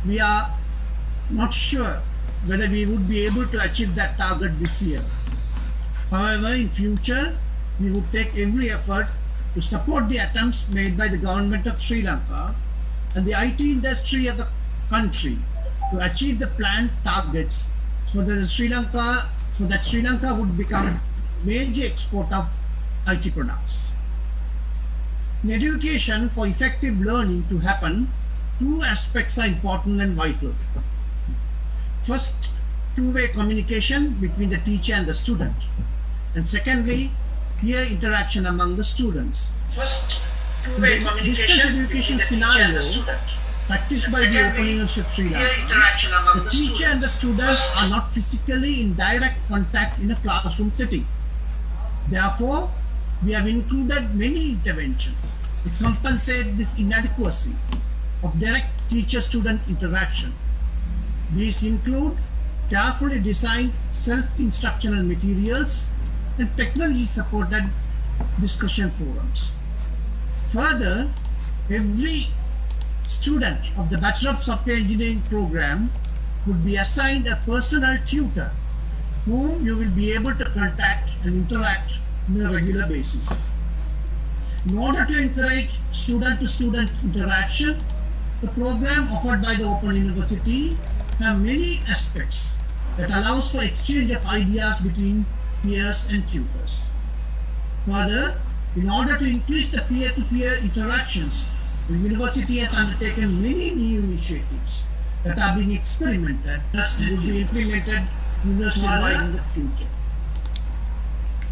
we are not sure whether we would be able to achieve that target this year. However, in future, we would take every effort to support the attempts made by the government of Sri Lanka and the IT industry of the country to achieve the planned targets so that Sri Lanka would become major export of IT products. In education, for effective learning to happen, two aspects are important and vital. First, two-way communication between the teacher and the student. And secondly, peer interaction among the students. First, In two-way the communication distance education between the teacher and scenario the student. practiced And by the secondly, Open University of Sri peer Lanka, interaction among the the teacher and the students. students are not physically in direct contact in a classroom setting. Therefore, we have included many interventions to compensate this inadequacy of direct teacher-student interaction. These include carefully designed self-instructional materials and technology-supported discussion forums. Further, every student of the Bachelor of Software Engineering program would be assigned a personal tutor whom you will be able to contact and interact on a regular basis. In order to encourage student-to-student interaction, the program offered by the Open University have many aspects that allows for exchange of ideas between peers and tutors. Further, in order to increase the peer-to-peer interactions, the university has undertaken many new initiatives that are being experimented and will be implemented university-wide in the future.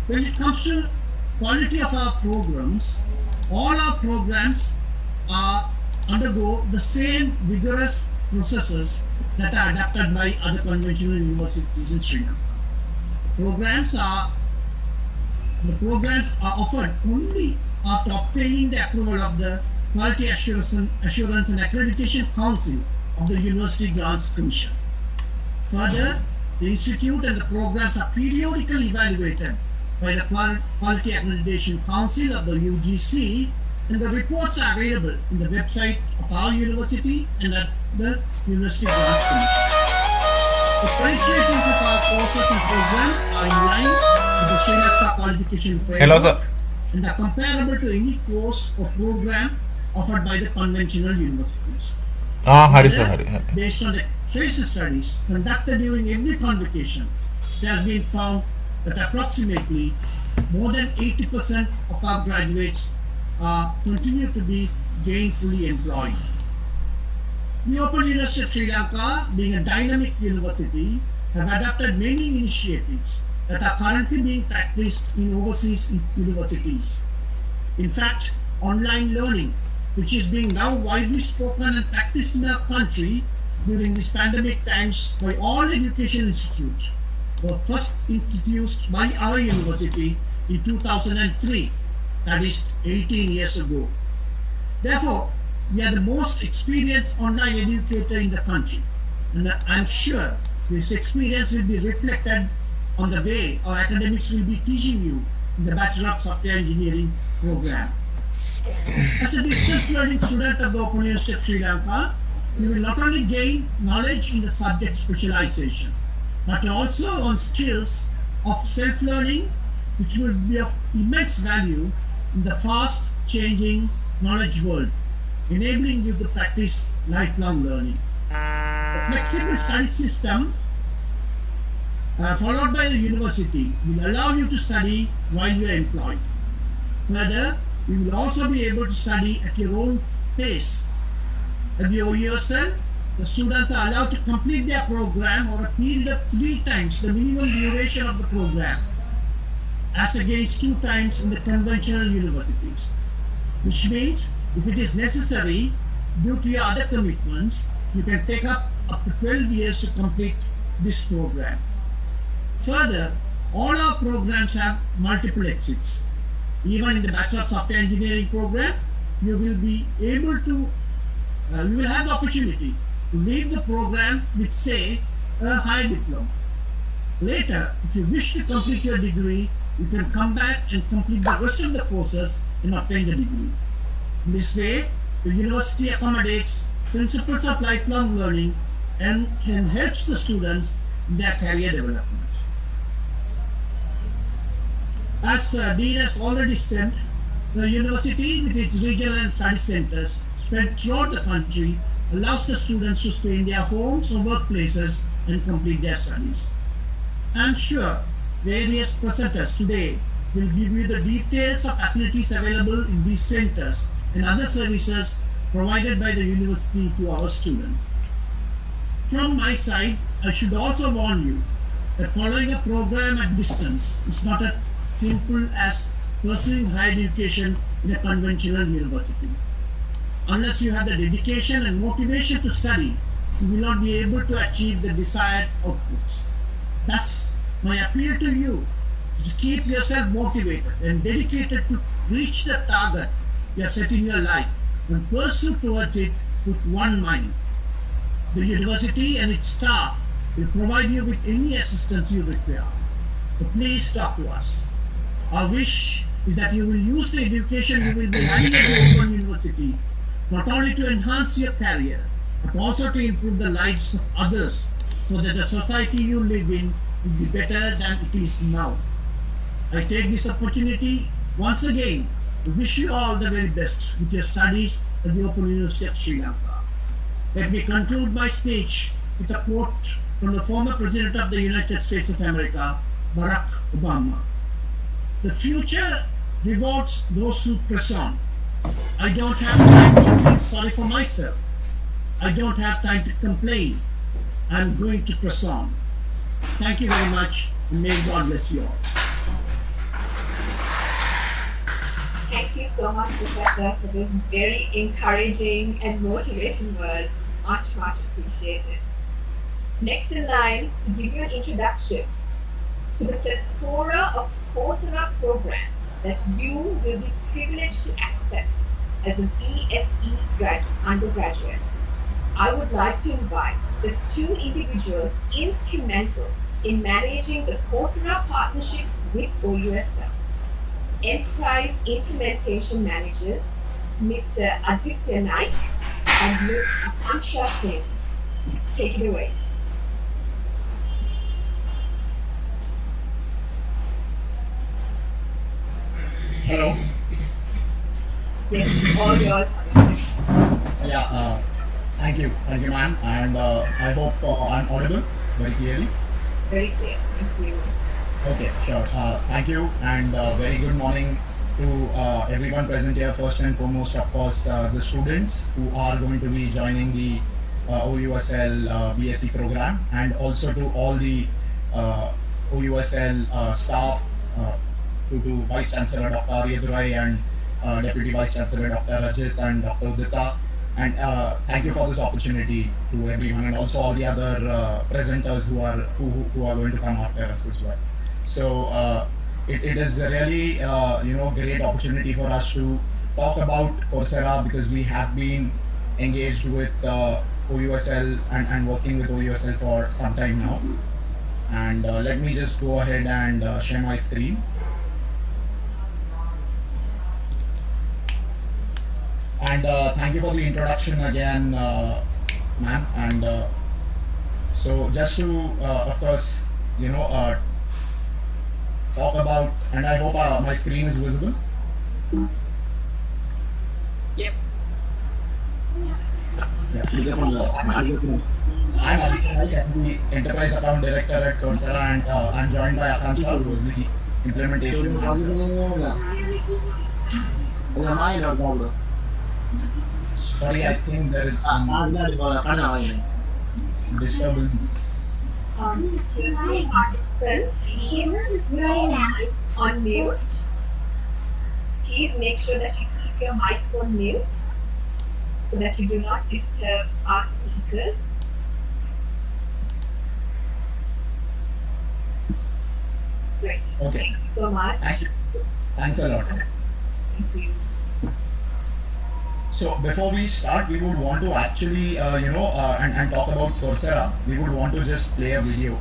When it comes to quality of our programs, all our programs undergo the same rigorous processes that are adopted by other conventional universities in Sri Lanka. The programs are offered only after obtaining the approval of the Quality Assurance and Accreditation Council of the University Grants Commission. Further, the institute and the programs are periodically evaluated by the Quality Accreditation Council of the UGC, and the reports are available in the website of our university and at the University Grants Commission. The criteria of our courses and programs are in line with the Sri Lanka qualification framework Hello, sir. and are comparable to any course or program offered by the conventional universities. Hari sir, Further, Hari. based on the case studies conducted during every convocation, it has been found that approximately more than 80% of our graduates continue to be gainfully employed. The Open University of Sri Lanka, being a dynamic university, have adopted many initiatives that are currently being practiced in overseas universities. In fact, online learning, which is being now widely spoken and practiced in our country during these pandemic times by all education institutes, were first introduced by our university in 2003, that is 18 years ago. Therefore, we are the most experienced online educator in the country, and I'm sure this experience will be reflected on the way our academics will be teaching you in the Bachelor of Software Engineering program. As a distance learning student of the Open University of Sri Lanka, you will not only gain knowledge in the subject specialization, but also on skills of self-learning, which will be of immense value in the fast-changing knowledge world, enabling you to practice lifelong learning. The flexible study system followed by the university will allow you to study while you are employed. Further, you will also be able to study at your own pace. At the OUSL, the students are allowed to complete their program over a period of 3 times the minimum duration of the program, as against 2 times in the conventional universities. Which means, if it is necessary, due to your other commitments, you can take up to 12 years to complete this program. Further, all our programs have multiple exits. Even in the Bachelor of Software Engineering program, you will be able to, you will have the opportunity to leave the program with, say, a higher diploma. Later, if you wish to complete your degree, you can come back and complete the rest of the courses and obtain the degree. In this way, the university accommodates principles of lifelong learning and helps the students in their career development. As the Dean has already said, the university with its regional and study centers spread throughout the country allows the students to stay in their homes or workplaces and complete their studies. I am sure various presenters today will give you the details of facilities available in these centers and other services provided by the university to our students. From my side, I should also warn you that following a program at distance is not as simple as pursuing higher education in a conventional university. Unless you have the dedication and motivation to study, you will not be able to achieve the desired outputs. Thus, my appeal to you is to keep yourself motivated and dedicated to reach the target you have set in your life and pursue towards it with one mind. The university and its staff will provide you with any assistance you require. So please talk to us. Our wish is that you will use the education you will be having at the Open University not only to enhance your career, but also to improve the lives of others so that the society you live in will be better than it is now. I take this opportunity once again to wish you all the very best with your studies at the Open University of Sri Lanka. Let me conclude my speech with a quote from the former President of the United States of America, Barack Obama. The future rewards those who press on. I don't have time to feel sorry for myself. I don't have time to complain. I'm going to press on. Thank you very much, and may God bless you all. Thank you so much, Professor, for those very encouraging and motivating words. Much, much appreciated. Next in line to give you an introduction to the plethora of Coursera programs that you will be privileged to access as an ESE undergraduate, I would like to invite the two individuals instrumental in managing the Coursera partnership with OUSL. Enterprise Implementation Managers, Mr. Aditya Naik and Ms. Akanksha Singh. Take it away. Hello. Yes, all yours. Yeah, thank you, ma'am, and I hope I'm audible very clearly. Very clear. Thank you. Okay, sure. Thank you, and very good morning to everyone present here. First and foremost, of course, the students who are going to be joining the OUSL BSc program, and also to all the OUSL staff, to Vice Chancellor Dr. Aryadurai and Deputy Vice Chancellor Dr. Rajit and Dr. Udita. And thank you for this opportunity to everyone, and also all the other presenters who are going to come after us as well. So it is a really great opportunity for us to talk about Coursera, because we have been engaged with OUSL and working with OUSL for some time now. And let me just go ahead and share my screen. And thank you for the introduction again, ma'am. And so just to, of course, talk about, and I hope my screen is visible. Yep. Yeah. I'm the Enterprise Account Director at Coursera, and I'm joined by Akanksha, who is the Implementation Manager. Sorry, I think there is some disturbance. On mute. Please make sure that you keep your mic on mute so that you do not disturb our speakers. Great. Okay. Thank you so much. Thank you. Thanks a lot. Thank you. So before we start, we would want to actually, and talk about Coursera. We would want to just play a video.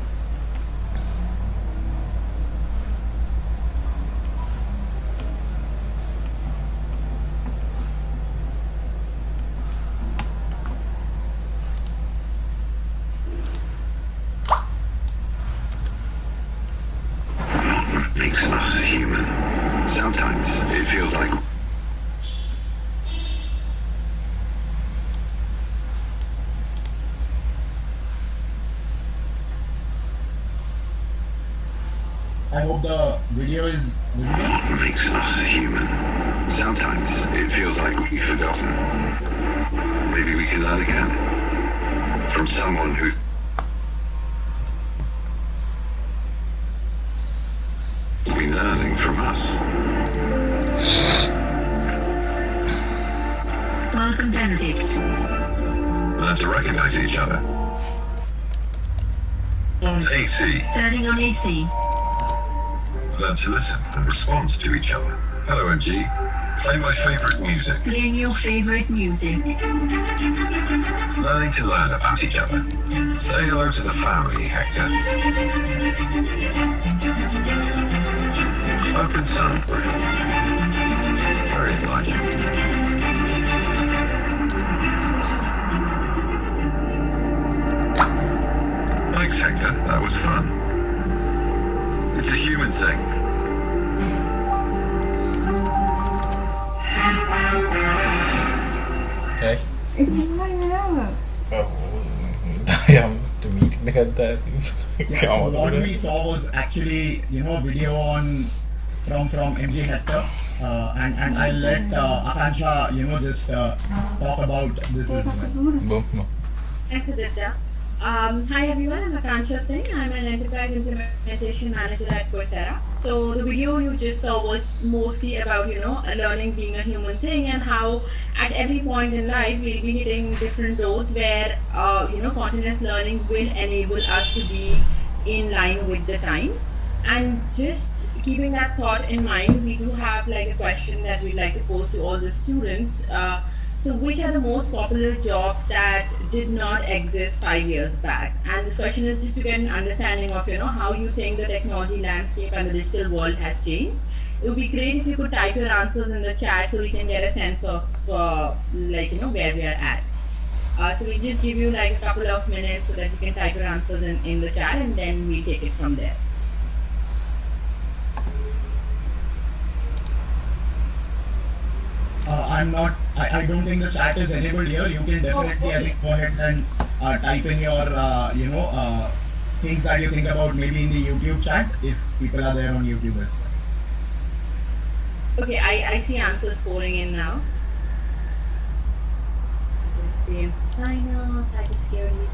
I hope the video is visible. What makes us human? Sometimes it feels like we've forgotten. Maybe we can learn again. From someone who's been learning from us. Welcome, Benedict. Learn to recognize each other. AC. Turning on AC. Learn to listen and respond to each other. Hello, MG. Play my favorite music. Playing your favorite music. Learning to learn about each other. Say hello to the family, Hector. Open Sunbury. Very obliging. Thanks, Hector. That was fun. It's a human thing. Okay. ไม่แล้วอะ Oh, damn, the meeting together. What we saw was actually, video on from MJ Hector, and I'll let Akansha, just talk about this as well. Boom. Thanks, Aditya. Hi everyone, I'm Akansha Singh. I'm an Enterprise Implementation Manager at Coursera. So the video you just saw was mostly about, learning being a human thing and how at every point in life we'll be hitting different roads where, continuous learning will enable us to be in line with the times. And just keeping that thought in mind, we do have like a question that we'd like to pose to all the students. So which are the most popular jobs that did not exist 5 years back? And this question is just to get an understanding of, how you think the technology landscape and the digital world has changed. It would be great if you could type your answers in the chat so we can get a sense of, where we are at. So we'll just give you like a couple of minutes so that you can type your answers in the chat and then we'll take it from there. I don't think the chat is enabled here. You can definitely, I think, go ahead and type in your, things that you think about maybe in the YouTube chat if people are there on YouTube as well. Okay, I see answers pouring in now. Let's see, final, cybersecurity.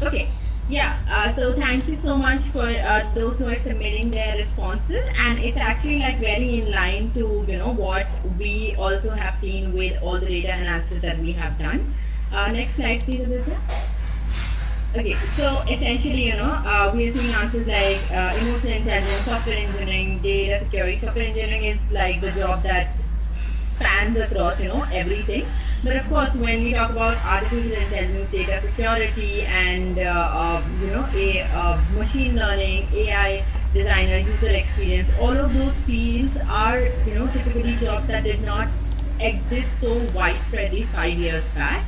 Okay, yeah, so thank you so much for those who are submitting their responses, and it's actually like very in line to, what we also have seen with all the data analysis that we have done. Next slide, please, Aditya. Okay, so essentially, we are seeing answers like emotional intelligence, software engineering, data security. Software engineering is like the job that spans across, everything. But of course, when we talk about artificial intelligence, data security, and machine learning, AI designer, user experience, all of those fields are, typically jobs that did not exist so widespreadly 5 years back.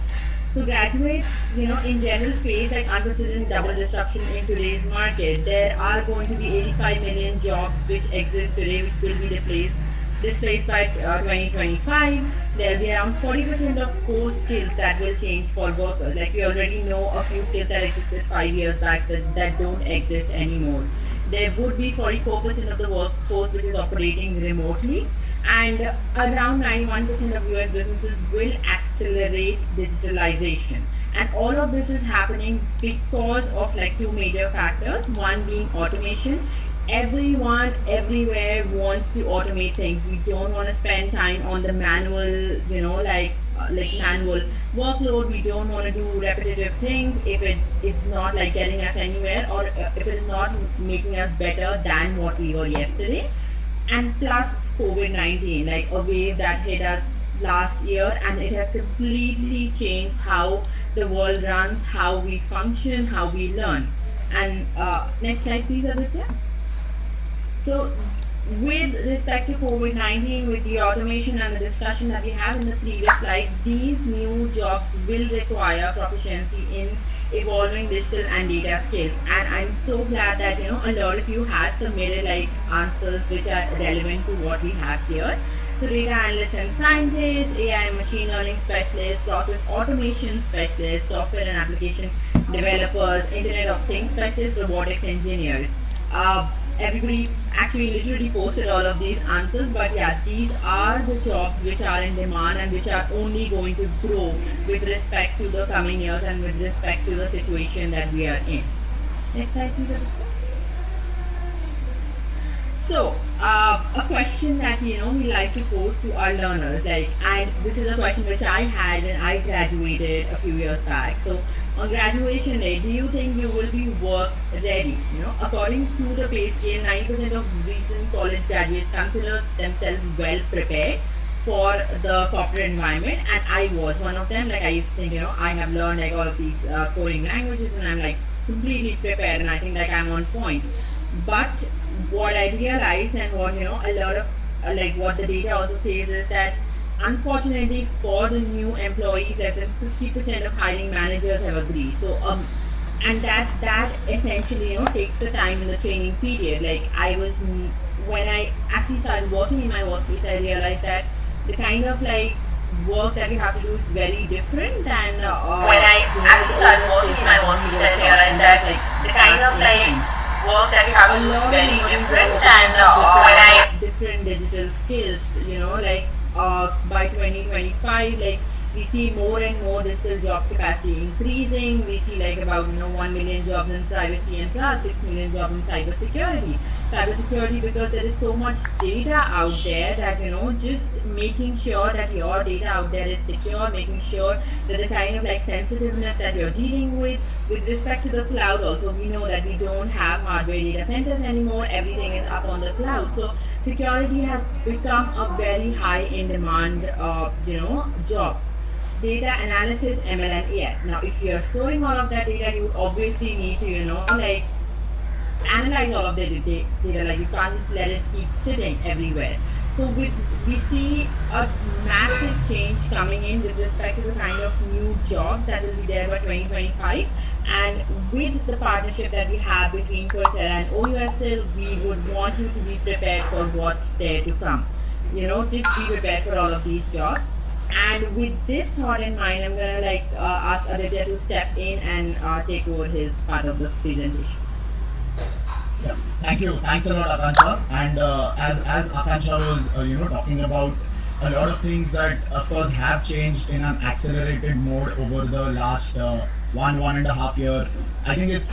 So graduates, in general face like unprecedented double disruption in today's market. There are going to be 85 million jobs which exist today which will be displaced by 2025. There will be around 40% of core skills that will change for workers. Like we already know a few skills that existed 5 years back that don't exist anymore. There would be 44% of the workforce which is operating remotely, and around 91% of US businesses will accelerate digitalization. And all of this is happening because of like two major factors. One being automation. Everyone, everywhere wants to automate things. We don't want to spend time on the manual, manual workload. We don't want to do repetitive things if it's not like getting us anywhere, or if it's not making us better than what we were yesterday. And plus COVID-19, like a wave that hit us last year, and it has completely changed how the world runs, how we function, how we learn. And next slide, please, Aditya. So, with respect to COVID-19, with the automation and the discussion that we have in the previous slide, these new jobs will require proficiency in evolving digital and data skills. And I'm so glad that a lot of you have submitted like answers which are relevant to what we have here. So data analysts and scientists, AI and machine learning specialists, process automation specialists, software and application developers, Internet of Things specialists, robotics engineers. Everybody actually literally posted all of these answers, but yeah, these are the jobs which are in demand and which are only going to grow with respect to the coming years and with respect to the situation that we are in. Next slide, please. So, a question that we like to pose to our learners, and this is a question which I had when I graduated a few years back. So, on graduation day, do you think you will be work ready? According to the pay scale, 90% of recent college graduates consider themselves well prepared for the corporate environment, and I was one of them. I used to think, I have learned all of these coding languages, and I'm completely prepared, and I think I'm on point. But what I realized, and what a lot of what the data also says, is that unfortunately for the new employees, less than 50% of hiring managers have agreed. So and that essentially takes the time in the training period. When I actually started working in my workplace, I realized that the kind of work that you have to do is very different than when I actually started working in my workplace, I realized that the kind of work that you have to do is very different than when I different digital skills. By 2025, we see more and more digital job capacity increasing. We see about 1 million jobs in privacy and plus 6 million jobs in cybersecurity. Cybersecurity, because there is so much data out there that just making sure that your data out there is secure, making sure that the kind of sensitiveness that you're dealing with respect to the cloud. Also, we know that we don't have hardware data centers anymore. Everything is up on the cloud. So security has become a very high in demand job. Data analysis, ML and AI. Now, if you're storing all of that data, you obviously need to analyze all of the data. You can't just let it keep sitting everywhere. So we see a massive change coming in with respect to the kind of new jobs that will be there by 2025. And with the partnership that we have between Coursera and OUSL, we would want you to be prepared for what's there to come. Just be prepared for all of these jobs. And with this thought in mind, I'm going to ask Aditya to step in and take over his part of the presentation. Yeah, thank you. Thanks a lot, Akanksha. And as Akanksha was, talking about a lot of things that, of course, have changed in an accelerated mode over the last 1.5 year. I think it's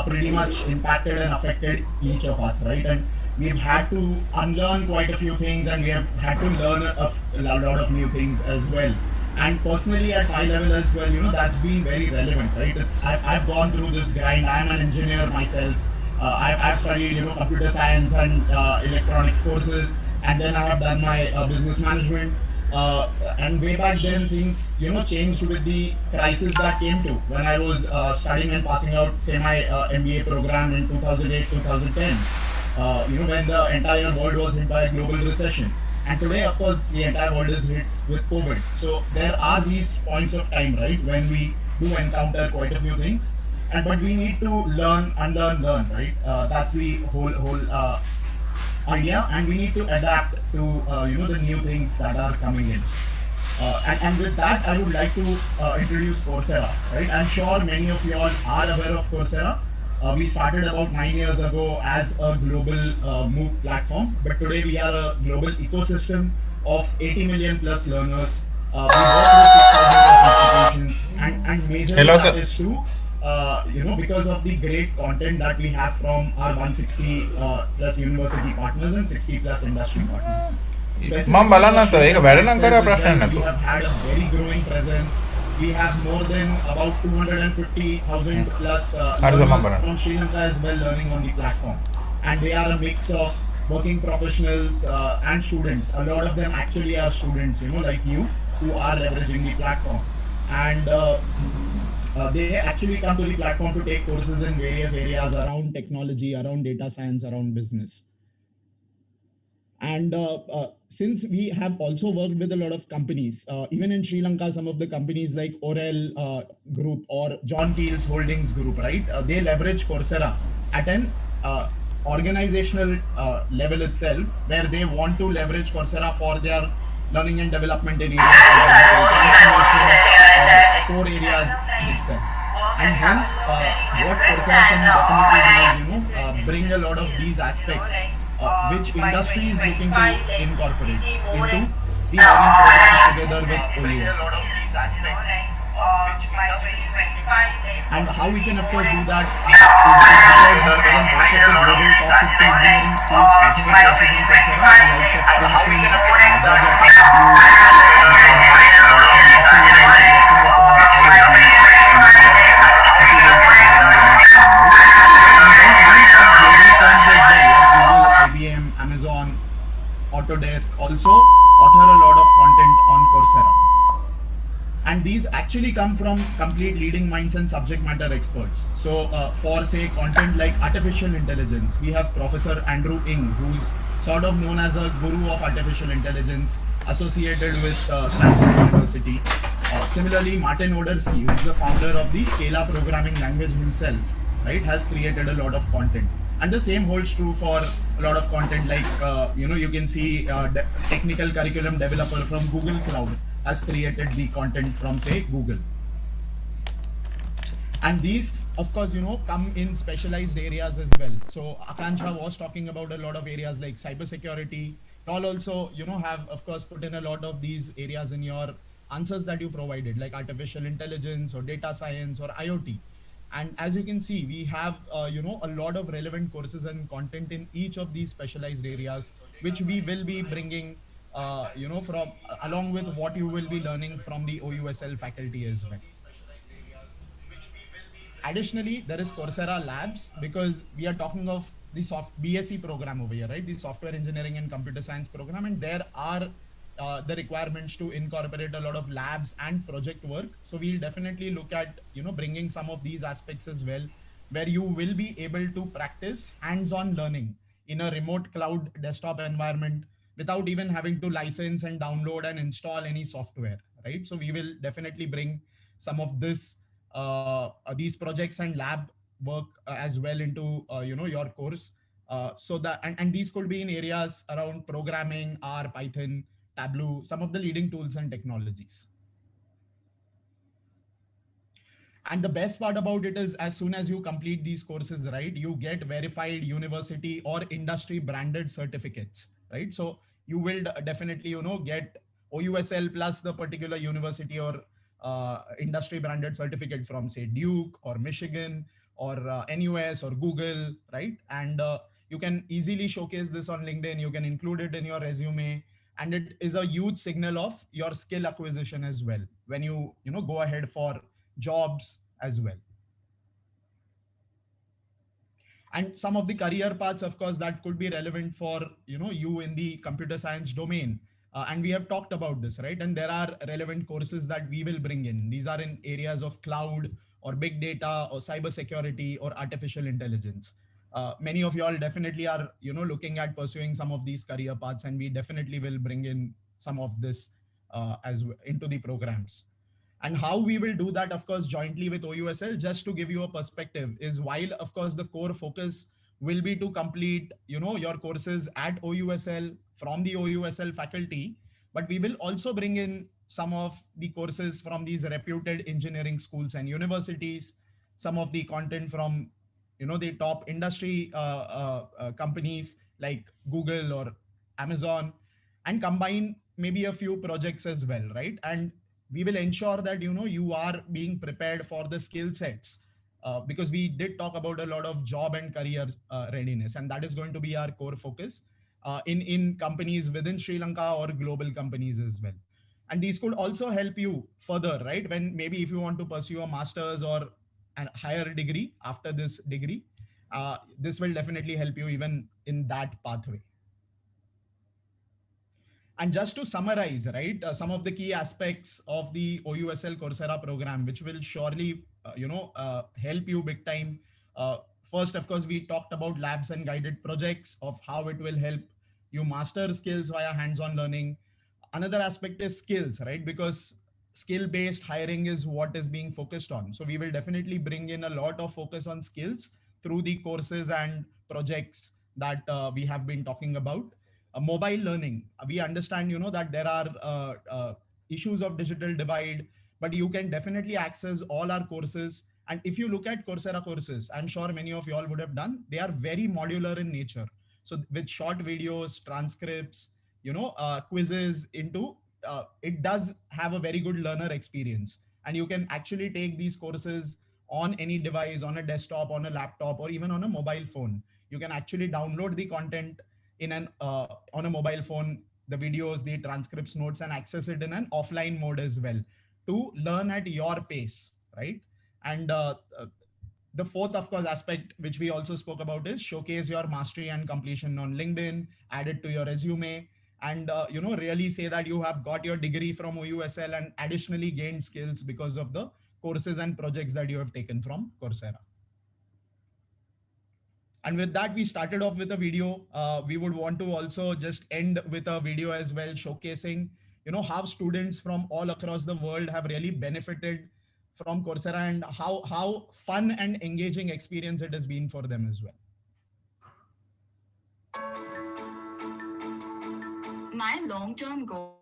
pretty much impacted and affected each of us, right? And we've had to unlearn quite a few things, and we have had to learn a lot of new things as well. And personally, at high level as well, that's been very relevant, right? I've gone through this grind. I'm an engineer myself. I've studied, computer science and electronics courses, and then I have done my business management. And way back then, things, changed with the crisis that came to when I was studying and passing out, say, my MBA program in 2008, 2010. When the entire world was hit by a global recession. And today, of course, the entire world is hit with COVID. So there are these points of time, right, when we do encounter quite a few things. But we need to learn, unlearn, learn, right? That's the whole idea, and we need to adapt to the new things that are coming in. And with that, I would like to introduce Coursera, right? I'm sure many of you all are aware of Coursera. We started about 9 years ago as a global MOOC platform, but today we are a global ecosystem of 80 million plus learners. We work with 6,000 institutions and major is too. Because of the great content that we have from our 160 plus university partners and 60 plus industry partners. බලන්න sir ඒක වැඩ නම් කරා ප්‍රශ්න නැතුව. We have had a very growing presence. We have more than about 250,000 plus learners from Sri Lanka as well learning on the platform. And they are a mix of working professionals and students. A lot of them actually are students, like you, who are leveraging the platform. And they actually come to the platform to take courses in various areas around technology, around data science, around business. And since we have also worked with a lot of companies, even in Sri Lanka, some of the companies like Orel Group or John Keel's Holdings Group, right? They leverage Coursera at an organizational level itself, where they want to leverage Coursera for their learning and development in areas core areas itself. And hence, what Coursera can definitely do is, bring a lot of these aspects, which industry is looking to incorporate into the learning programs together with OUS. And how we can of course do that is because most of the global top 50 engineering schools offer courses in Coursera, and like IBM, Amazon, Autodesk also author a lot of content on Coursera. And these actually come from complete leading minds and subject matter experts. So for say content like artificial intelligence, we have Professor Andrew Ng, who's sort of known as a guru of artificial intelligence, associated with Stanford University. Similarly, Martin Odersky, who's the founder of the Scala programming language himself, right, has created a lot of content. And the same holds true for a lot of content like, you can see technical curriculum developer from Google Cloud has created the content from say Google. And these of course come in specialized areas as well. So Akanksha was talking about a lot of areas like cybersecurity. Y'all also have of course put in a lot of these areas in your answers that you provided, like artificial intelligence or data science or IoT. And as you can see, we have a lot of relevant courses and content in each of these specialized areas, which we will be bringing from along with what you will be learning from the OUSL faculty as well. Additionally, there is Coursera Labs, because we are talking of the BSc program over here, right? The Software Engineering and Computer Science program, and there are the requirements to incorporate a lot of labs and project work. So we'll definitely look at bringing some of these aspects as well, where you will be able to practice hands-on learning in a remote cloud desktop environment without even having to license and download and install any software, right? So we will definitely bring some of this these projects and lab work as well into your course, so that and these could be in areas around programming, R, Python, Tableau, some of the leading tools and technologies. And the best part about it is, as soon as you complete these courses, right, you get verified university or industry branded certificates, right? So you will definitely get OUSL plus the particular university or industry branded certificate from say Duke or Michigan or NUS or Google, right? And you can easily showcase this on LinkedIn. You can include it in your resume, and it is a huge signal of your skill acquisition as well when you go ahead for jobs as well. And some of the career paths, of course, that could be relevant for you in the computer science domain. And we have talked about this, right? And there are relevant courses that we will bring in. These are in areas of cloud or big data or cybersecurity or artificial intelligence. Many of you all definitely are looking at pursuing some of these career paths, and we definitely will bring in some of this into the programs. And how we will do that, of course, jointly with OUSL, just to give you a perspective, is while, of course, the core focus will be to complete, your courses at OUSL from the OUSL faculty, but we will also bring in some of the courses from these reputed engineering schools and universities, some of the content from, the top industry companies like Google or Amazon, and combine maybe a few projects as well, right? And we will ensure that you are being prepared for the skill sets, because we did talk about a lot of job and career readiness, and that is going to be our core focus in companies within Sri Lanka or global companies as well. And these could also help you further, right? When maybe if you want to pursue a master's or a higher degree after this degree, this will definitely help you even in that pathway. And just to summarize, right, some of the key aspects of the OUSL Coursera program, which will surely, help you big time. First, of course, we talked about labs and guided projects, of how it will help you master skills via hands-on learning. Another aspect is skills, right? Because skill-based hiring is what is being focused on. So we will definitely bring in a lot of focus on skills through the courses and projects that we have been talking about. Mobile learning, we understand that there are issues of digital divide, but you can definitely access all our courses And if you look at Coursera courses, I'm sure many of you all would have done, they are very modular in nature. So with short videos, transcripts, quizzes into, it does have a very good learner experience. And you can actually take these courses on any device, on a desktop, on a laptop, or even on a mobile phone. You can actually download the content in an on a mobile phone, the videos, the transcripts, notes, and access it in an offline mode as well to learn at your pace, right? And the fourth, of course, aspect which we also spoke about is showcase your mastery and completion on LinkedIn, add it to your resume, and really say that you have got your degree from OUSL and additionally gained skills because of the courses and projects that you have taken from Coursera. And with that, we started off with a video. We would want to also just end with a video as well, showcasing, how students from all across the world have really benefited from Coursera and how fun and engaging experience it has been for them as well. My long-term goal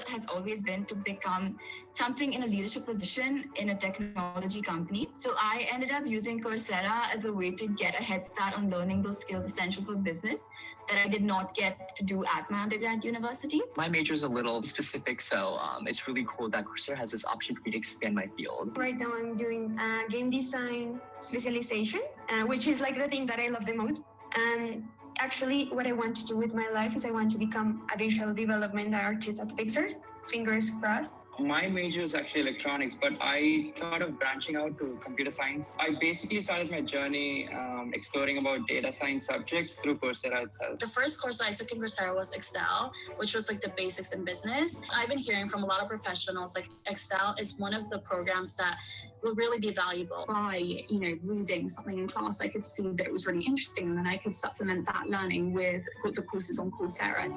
has always been to become something in a leadership position in a technology company. So I ended up using Coursera as a way to get a head start on learning those skills essential for business that I did not get to do at my undergrad university. My major is a little specific, so it's really cool that Coursera has this option for me to expand my field. Right now I'm doing game design specialization, which is like the thing that I love the most. And actually, what I want to do with my life is I want to become a visual development artist at Pixar. Fingers crossed. My major is actually electronics, but I thought of branching out to computer science. I basically started my journey exploring about data science subjects through Coursera itself. The first course that I took in Coursera was Excel, which was like the basics in business. I've been hearing from a lot of professionals like Excel is one of the programs that will really be valuable. By, reading something in class, I could see that it was really interesting, and then I could supplement that learning with the courses on Coursera.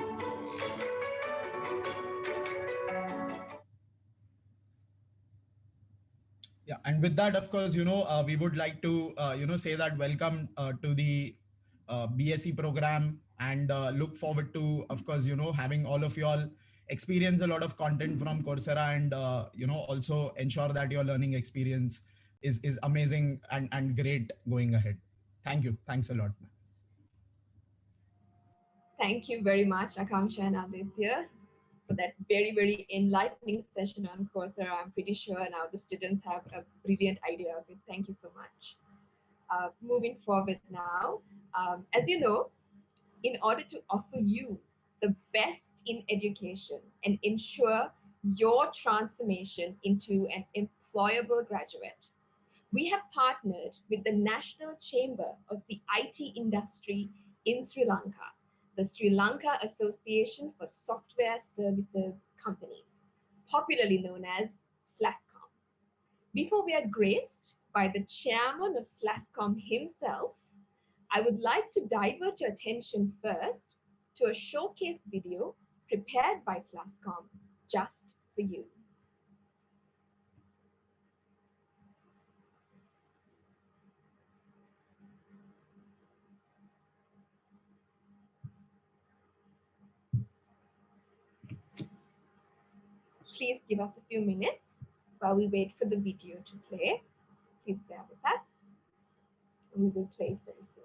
Yeah, and with that, of course, we would like to, say that welcome to the BSc program, and look forward to, of course, having all of you all experience a lot of content from Coursera, and, also ensure that your learning experience is amazing and great going ahead. Thank you. Thanks a lot. Thank you very much, Akanksha and Aditya, for that very, very enlightening session on Coursera. I'm pretty sure now the students have a brilliant idea of it. Thank you so much. Moving forward now, as you know, in order to offer you the best in education and ensure your transformation into an employable graduate, we have partnered with the National Chamber of the IT industry in Sri Lanka, the Sri Lanka Association for Software Services Companies, popularly known as SLASCOM. Before we are graced by the chairman of SLASCOM himself, I would like to divert your attention first to a showcase video prepared by SLASCOM just for you. Please give us a few minutes while we wait for the video to play. Please bear with us. We will play it very soon.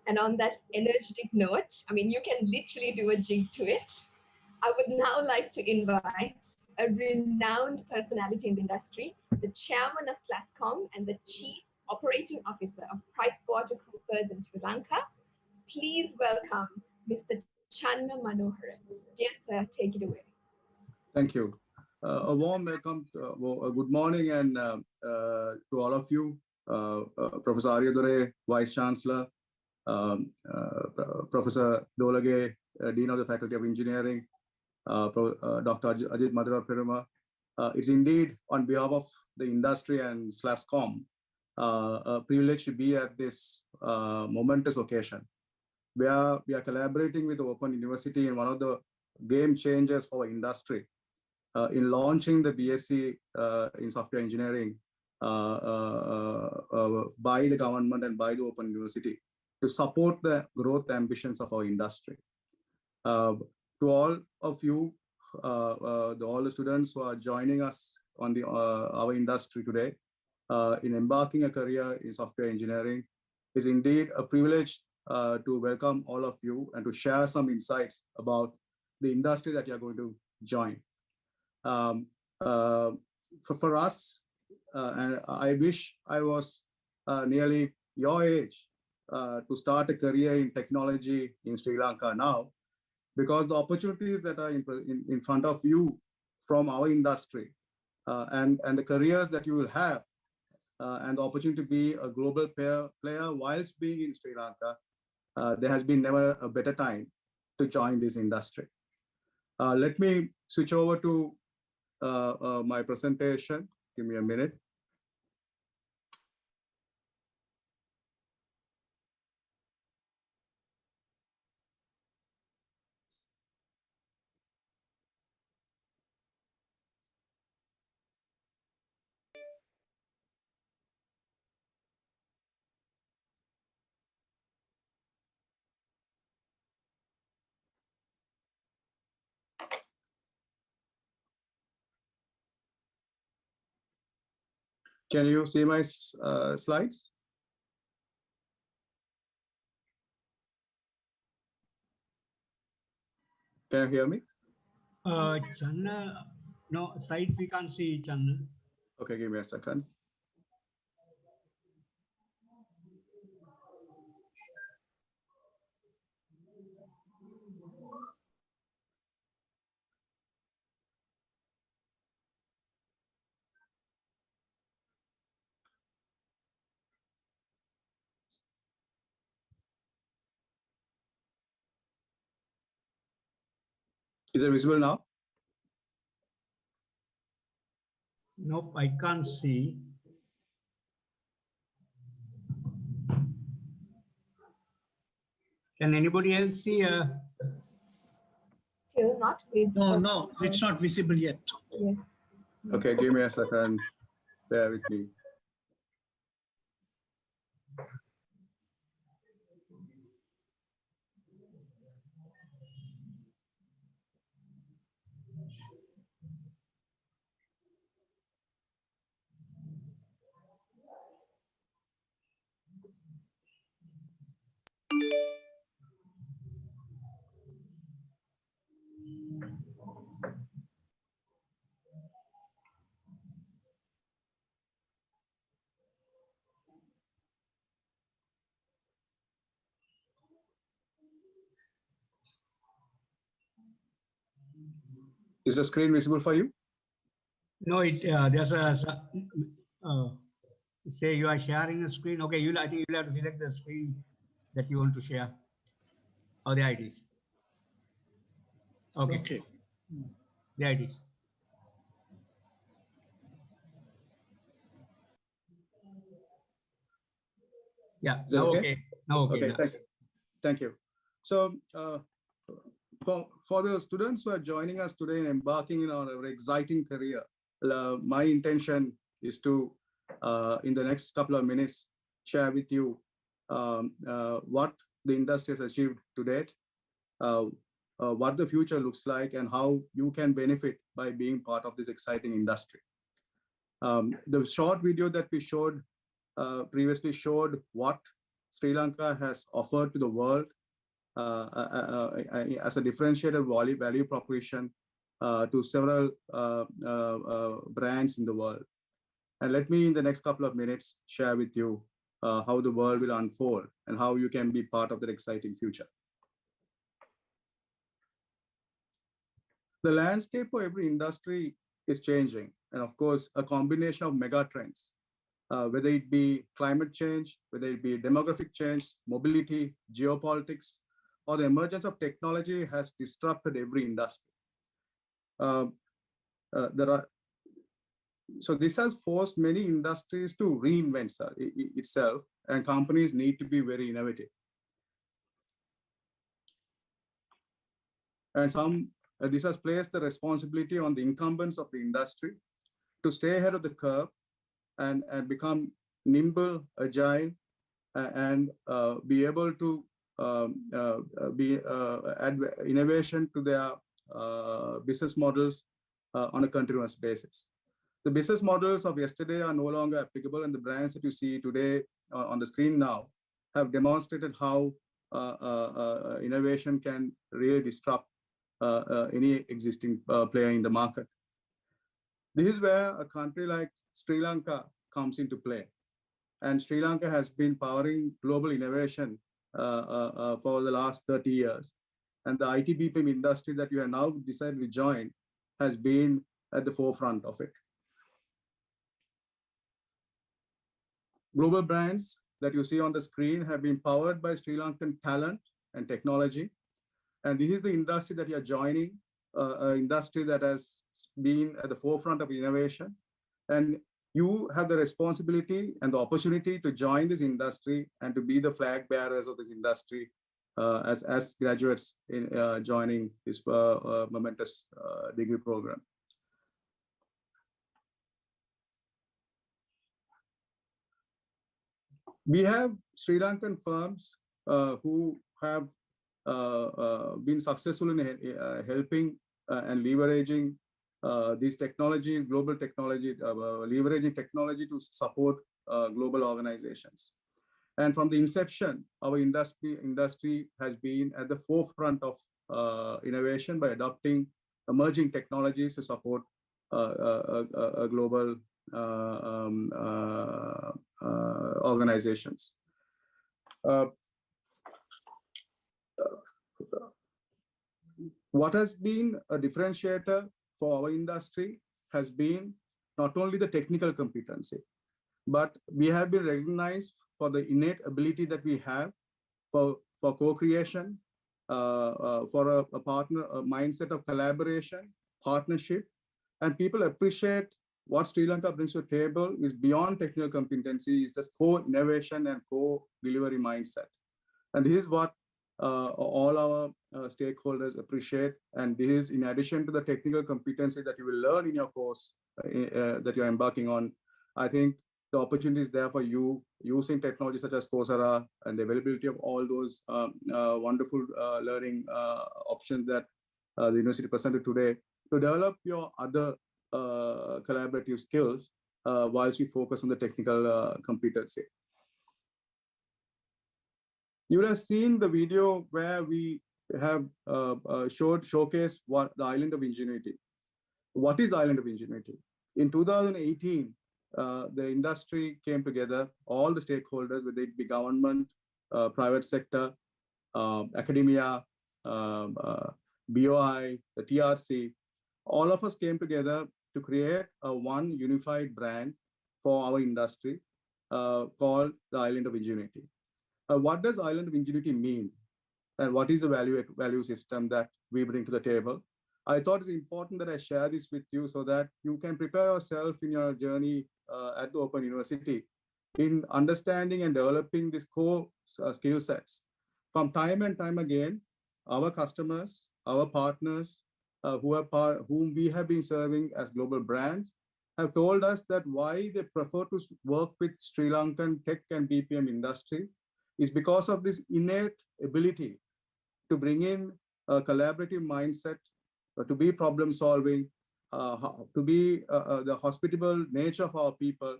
And on that energetic note, I mean, you can literally do a jig to it. I would now like to invite a renowned personality in the industry, the chairman of SLASCOM and the chief operating officer of PricewaterhouseCoopers in Sri Lanka. Please welcome Mr. Channa Manoharan. Dear sir, take it away. Thank you. A warm welcome, good morning, and to all of you. Professor Aryadure, Vice Chancellor, Professor Dolage, Dean of the Faculty of Engineering, Dr. Ajit Madhura Peruma. It's indeed on behalf of the industry and SLASCOM a privilege to be at this momentous occasion. We are collaborating with the Open University in one of the game changers for our industry in launching the BSc in software engineering by the government and by the Open University to support the growth ambitions of our industry. To all of you, all the students who are joining us on our industry today in embarking a career in software engineering, is indeed a privilege to welcome all of you and to share some insights about the industry that you're going to join. For us, and I wish I was nearly your age to start a career in technology in Sri Lanka now, because the opportunities that are in front of you from our industry and the careers that you will have and the opportunity to be a global player whilst being in Sri Lanka, there has been never a better time to join this industry. Let me switch over to my presentation. Give me a minute. Can you see my slides? Can you hear me? Channa, no, slides we can't see, Channa. Okay, give me a second. Is it visible now? Nope, I can't see. Can anybody else see? Still not visible. No, it's not visible yet. Yes. Okay, give me a second. Bear with me. Is the screen visible for you? No, there's a say you are sharing a screen. Okay, I think you'll have to select the screen that you want to share. Or the IDs. Okay. The IDs. Yeah. Now okay. Now okay. Okay. Thank you. So for the students who are joining us today and embarking on an exciting career, my intention is to, in the next couple of minutes, share with you what the industry has achieved to date, what the future looks like, and how you can benefit by being part of this exciting industry. The short video that we showed previously showed what Sri Lanka has offered to the world as a differentiated value proposition to several brands in the world. And let me, in the next couple of minutes, share with you how the world will unfold and how you can be part of that exciting future. The landscape for every industry is changing. And of course, a combination of mega trends, whether it be climate change, whether it be demographic change, mobility, geopolitics, or the emergence of technology has disrupted every industry. So this has forced many industries to reinvent itself, and companies need to be very innovative. And this has placed the responsibility on the incumbents of the industry to stay ahead of the curve and become nimble, agile, and be able to add innovation to their business models on a continuous basis. The business models of yesterday are no longer applicable, and the brands that you see today on the screen now have demonstrated how innovation can really disrupt any existing player in the market. This is where a country like Sri Lanka comes into play. And Sri Lanka has been powering global innovation for the last 30 years. And the IT BPM industry that you have now decided to join has been at the forefront of it. Global brands that you see on the screen have been powered by Sri Lankan talent and technology. And this is the industry that you are joining, an industry that has been at the forefront of innovation. And you have the responsibility and the opportunity to join this industry and to be the flag bearers of this industry as graduates in joining this momentous degree program. We have Sri Lankan firms who have been successful in helping and leveraging these technologies, global technology, leveraging technology to support global organizations. And from the inception, our industry has been at the forefront of innovation by adopting emerging technologies to support global organizations. What has been a differentiator for our industry has been not only the technical competency, but we have been recognized for the innate ability that we have for co-creation, for a partner, a mindset of collaboration, partnership, and people appreciate what Sri Lanka brings to the table is beyond technical competency, is this co-innovation and co-delivery mindset. And this is what all our stakeholders appreciate. And this is in addition to the technical competency that you will learn in your course that you're embarking on. I think the opportunity is there for you using technology such as Coursera and the availability of all those wonderful learning options that the university presented today to develop your other collaborative skills whilst you focus on the technical competency. You would have seen the video where we have showcased what the Island of Ingenuity. What is Island of Ingenuity? In 2018, the industry came together, all the stakeholders, whether it be government, private sector, academia, BOI, the TRC, all of us came together to create a one unified brand for our industry called the Island of Ingenuity. What does Island of Ingenuity mean? And what is the value system that we bring to the table? I thought it's important that I share this with you so that you can prepare yourself in your journey at the Open University in understanding and developing these core skill sets. From time and time again, our customers, our partners, whom we have been serving as global brands, have told us that why they prefer to work with Sri Lankan tech and BPM industry is because of this innate ability to bring in a collaborative mindset, to be problem solving, to be the hospitable nature of our people,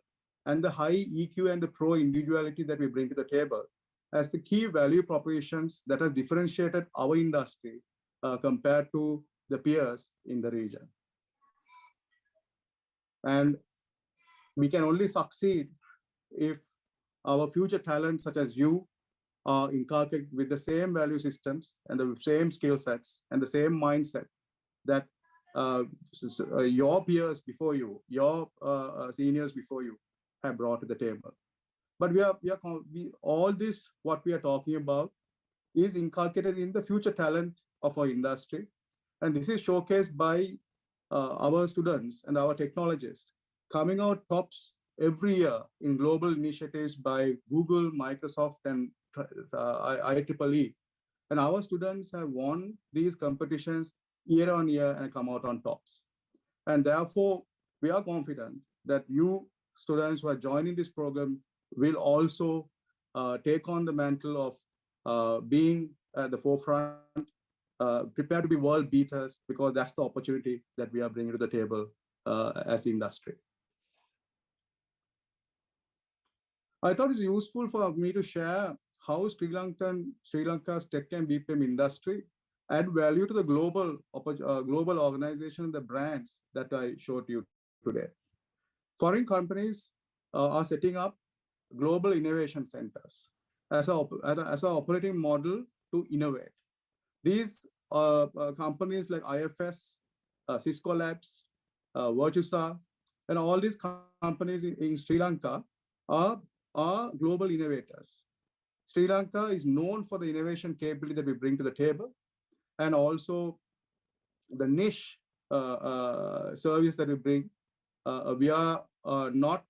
and the high EQ and the pro individuality that we bring to the table. as the key value propositions that have differentiated our industry compared to the peers in the region. And we can only succeed if our future talent, such as you, are inculcated with the same value systems and the same skill sets and the same mindset that your peers before you, your seniors before you have brought to the table. But all this, what we are talking about, is inculcated in the future talent of our industry. And this is showcased by our students and our technologists coming out tops every year in global initiatives by Google, Microsoft, and IEEE. And our students have won these competitions year on year and come out on tops. And therefore, we are confident that you students who are joining this program will also take on the mantle of being at the forefront, prepare to be world beaters, because that's the opportunity that we are bringing to the table as the industry. I thought it's useful for me to share how Sri Lanka's tech and BPM industry add value to the global organization and the brands that I showed you today. Foreign companies are setting up global innovation centers as an operating model to innovate. These companies like IFS, Cisco Labs, Virtusa, and all these companies in Sri Lanka are global innovators. Sri Lanka is known for the innovation capability that we bring to the table, and also the niche service that we bring. We are not,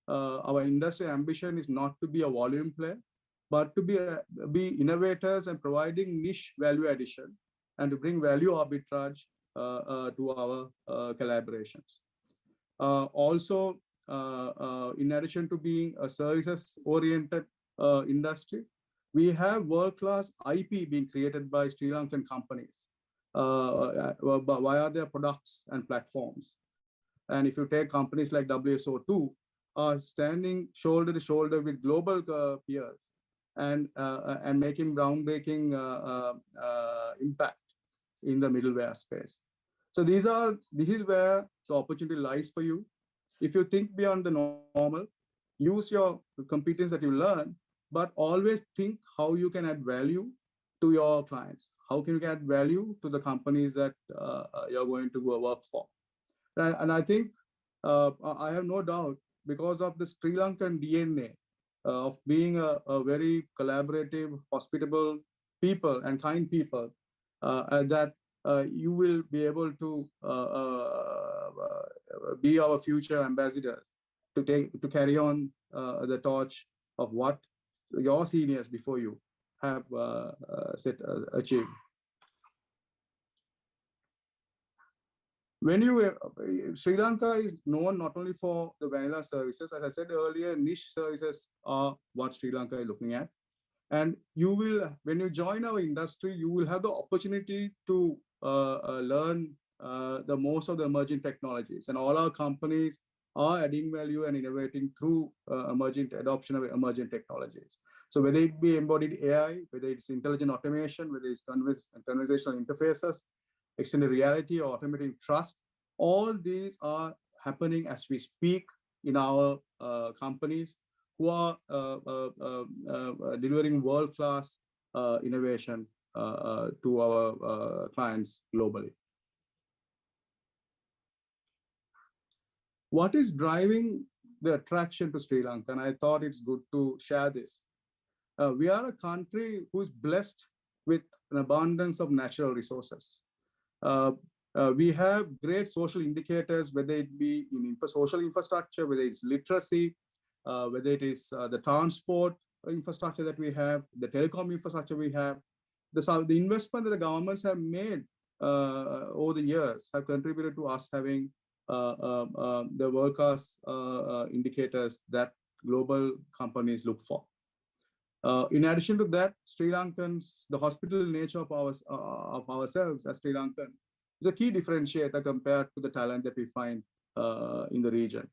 our industry ambition is not to be a volume player, but to be innovators and providing niche value addition and to bring value arbitrage to our collaborations. Also, in addition to being a services-oriented industry, we have world-class IP being created by Sri Lankan companies via their products and platforms. And if you take companies like WSO2, are standing shoulder to shoulder with global peers and making groundbreaking impact in the middleware space. So this is where the opportunity lies for you. If you think beyond the normal, use your competence that you learn, but always think how you can add value to your clients. How can you add value to the companies that you're going to go work for? And I think I have no doubt, because of the Sri Lankan DNA of being a very collaborative, hospitable people and kind people, that you will be able to be our future ambassadors to carry on the torch of what your seniors before you have achieved. Sri Lanka is known not only for the vanilla services, as I said earlier, niche services are what Sri Lanka is looking at. And you will, when you join our industry, you will have the opportunity to learn the most of the emerging technologies. And all our companies are adding value and innovating through adoption of emerging technologies. So whether it be embodied AI, whether it's intelligent automation, whether it's conversational interfaces, extended reality, or automating trust, all these are happening as we speak in our companies who are delivering world-class innovation to our clients globally. What is driving the attraction to Sri Lanka? And I thought it's good to share this. We are a country who's blessed with an abundance of natural resources. We have great social indicators, whether it be in social infrastructure, whether it's literacy, whether it is the transport infrastructure that we have, the telecom infrastructure we have. The investment that the governments have made over the years have contributed to us having the world-class indicators that global companies look for. In addition to that, Sri Lankans, the hospital nature of ourselves as Sri Lankan is a key differentiator compared to the talent that we find in the region.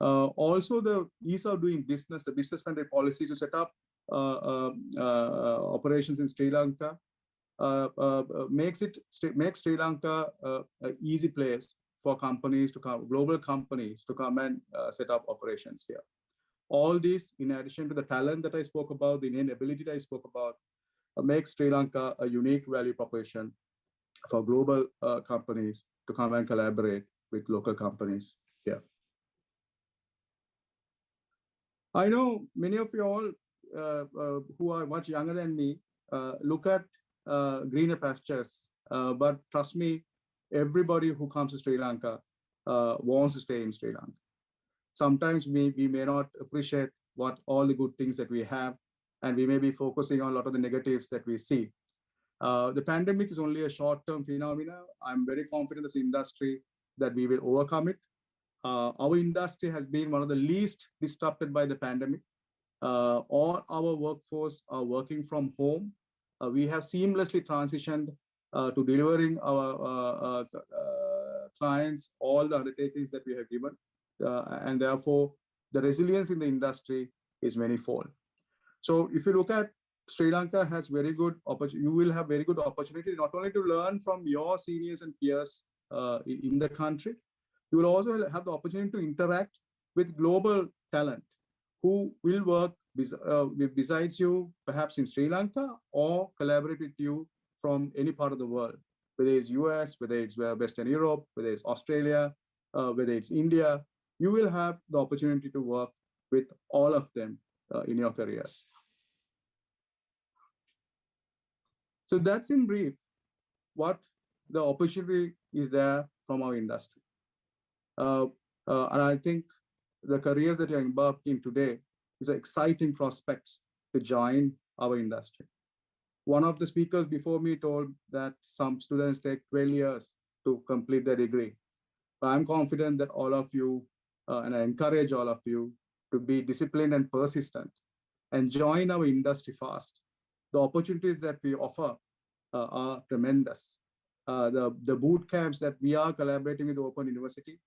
Also, the ease of doing business, the business-friendly policies to set up operations in Sri Lanka makes Sri Lanka an easy place for companies to come, global companies to come and set up operations here. All these, in addition to the talent that I spoke about, the innate ability that I spoke about, makes Sri Lanka a unique value proposition for global companies to come and collaborate with local companies here. I know many of you all who are much younger than me look at greener pastures, but trust me, everybody who comes to Sri Lanka wants to stay in Sri Lanka. Sometimes we may not appreciate what all the good things that we have, and we may be focusing on a lot of the negatives that we see. The pandemic is only a short-term phenomenon. I'm very confident as an industry that we will overcome it. Our industry has been one of the least disrupted by the pandemic. All our workforce are working from home. We have seamlessly transitioned to delivering our clients all the undertakings that we have given. And therefore, the resilience in the industry is manifold. So if you look at Sri Lanka has very good opportunity, you will have very good opportunity not only to learn from your seniors and peers in the country, you will also have the opportunity to interact with global talent who will work besides you, perhaps in Sri Lanka, or collaborate with you from any part of the world, whether it's US, whether it's Western Europe, whether it's Australia, whether it's India. You will have the opportunity to work with all of them in your careers. So that's in brief what the opportunity is there from our industry. And I think the careers that you're embarking today is exciting prospects to join our industry. One of the speakers before me told that some students take 12 years to complete their degree. But I'm confident that all of you, and I encourage all of you to be disciplined and persistent and join our industry fast. The opportunities that we offer are tremendous. The boot camps that we are collaborating with Open University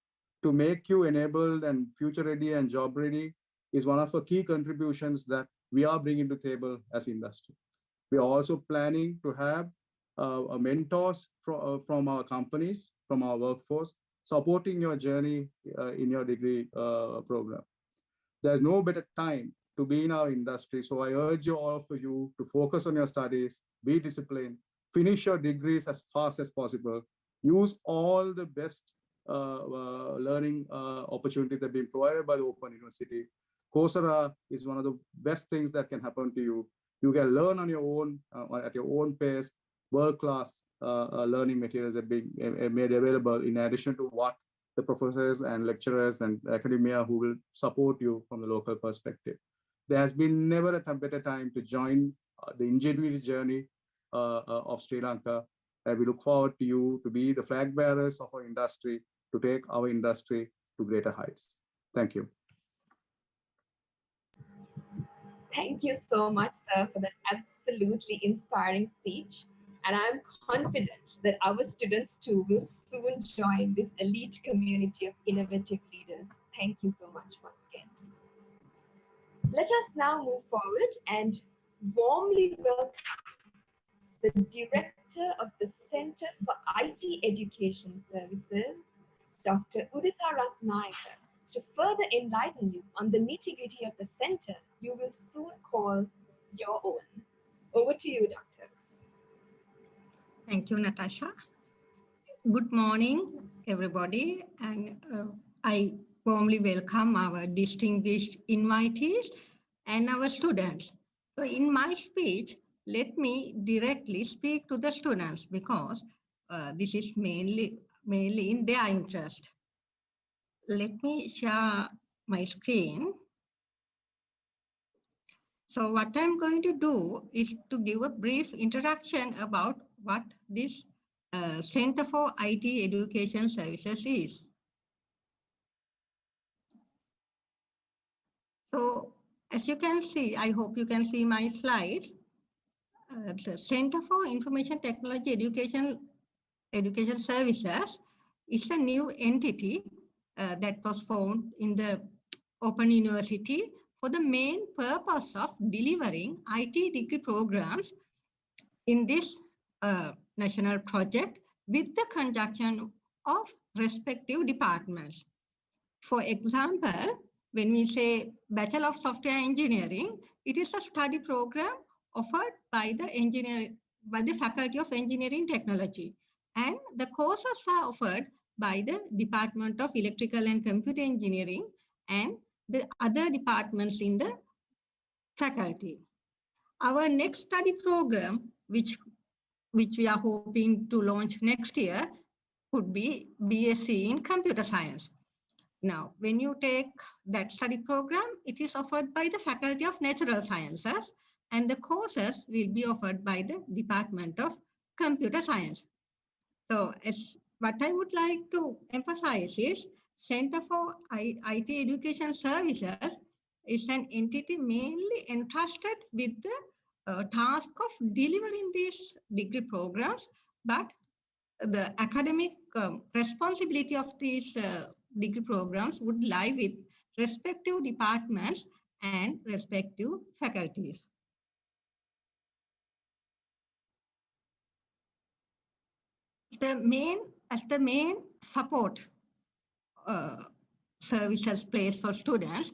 to make you enabled and future ready and job ready is one of the key contributions that we are bringing to the table as industry. We are also planning to have mentors from our companies, from our workforce, supporting your journey in your degree program. There's no better time to be in our industry. So I urge you all for you to focus on your studies, be disciplined, finish your degrees as fast as possible, use all the best learning opportunities that have been provided by the Open University. Coursera is one of the best things that can happen to you. You can learn on your own, at your own pace, world-class learning materials are being made available in addition to what the professors and lecturers and academia who will support you from the local perspective. There has been never a better time to join the ingenuity journey of Sri Lanka. And we look forward to you to be the flag bearers of our industry, to take our industry to greater heights. Thank you. Thank you so much, sir, for that absolutely inspiring speech. And I'm confident that our students too will soon join this elite community of innovative leaders. Thank you so much once again. Let us now move forward and warmly welcome the Director of the Center for IT Education Services, Dr. Udita Ratnayaka, to further enlighten you on the nitty-gritty of the center you will soon call your own. Over to you, Doctor. Thank you, Natasha. Good morning, everybody, and I warmly welcome our distinguished invitees and our students. So in my speech, let me directly speak to the students because this is mainly in their interest. Let me share my screen. So what I'm going to do is to give a brief introduction about what this Center for IT Education Services is. So as you can see, I hope you can see my slides. The Center for Information Technology Education Services is a new entity that was formed in the Open University for the main purpose of delivering IT degree programs in this national project with the conjunction of respective departments. For example, when we say Bachelor of Software Engineering, it is a study program offered by the Faculty of Engineering Technology, and the courses are offered by the Department of Electrical and Computer Engineering and the other departments in the faculty. Our next study program, which we are hoping to launch next year, could be BSc in Computer Science. Now, when you take that study program, it is offered by the Faculty of Natural Sciences, and the courses will be offered by the Department of Computer Science. So, what I would like to emphasize is Center for IT Education Services is an entity mainly entrusted with the task of delivering these degree programs, but the academic responsibility of these degree programs would lie with respective departments and respective faculties. As the main support services place for students,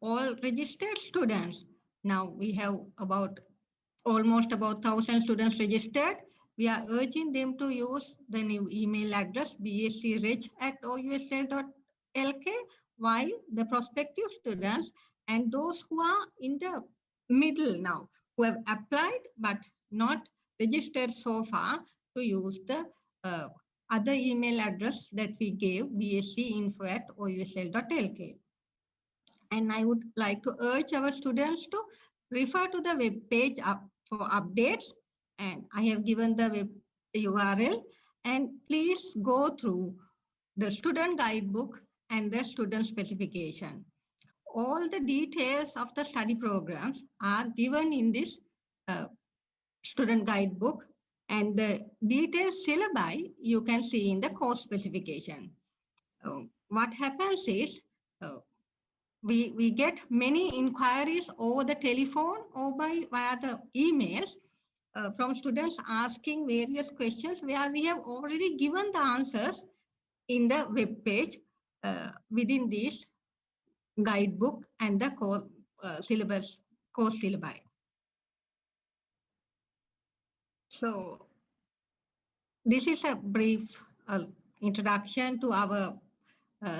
all registered students, now we have almost about 1,000 students registered. We are urging them to use the new email address bscreg@ousl.lk, while the prospective students and those who are in the middle now, who have applied but not registered so far, to use the other email address that we gave, bscinfo@ousl.lk. And I would like to urge our students to refer to the web page for updates, and I have given the web URL, and please go through the student guidebook and the student specification. All the details of the study programs are given in this student guidebook, and the detailed syllabi you can see in the course specification. What happens is we get many inquiries over the telephone or via the emails from students asking various questions where we have already given the answers in the web page within this guidebook and the course syllabi. So this is a brief introduction to our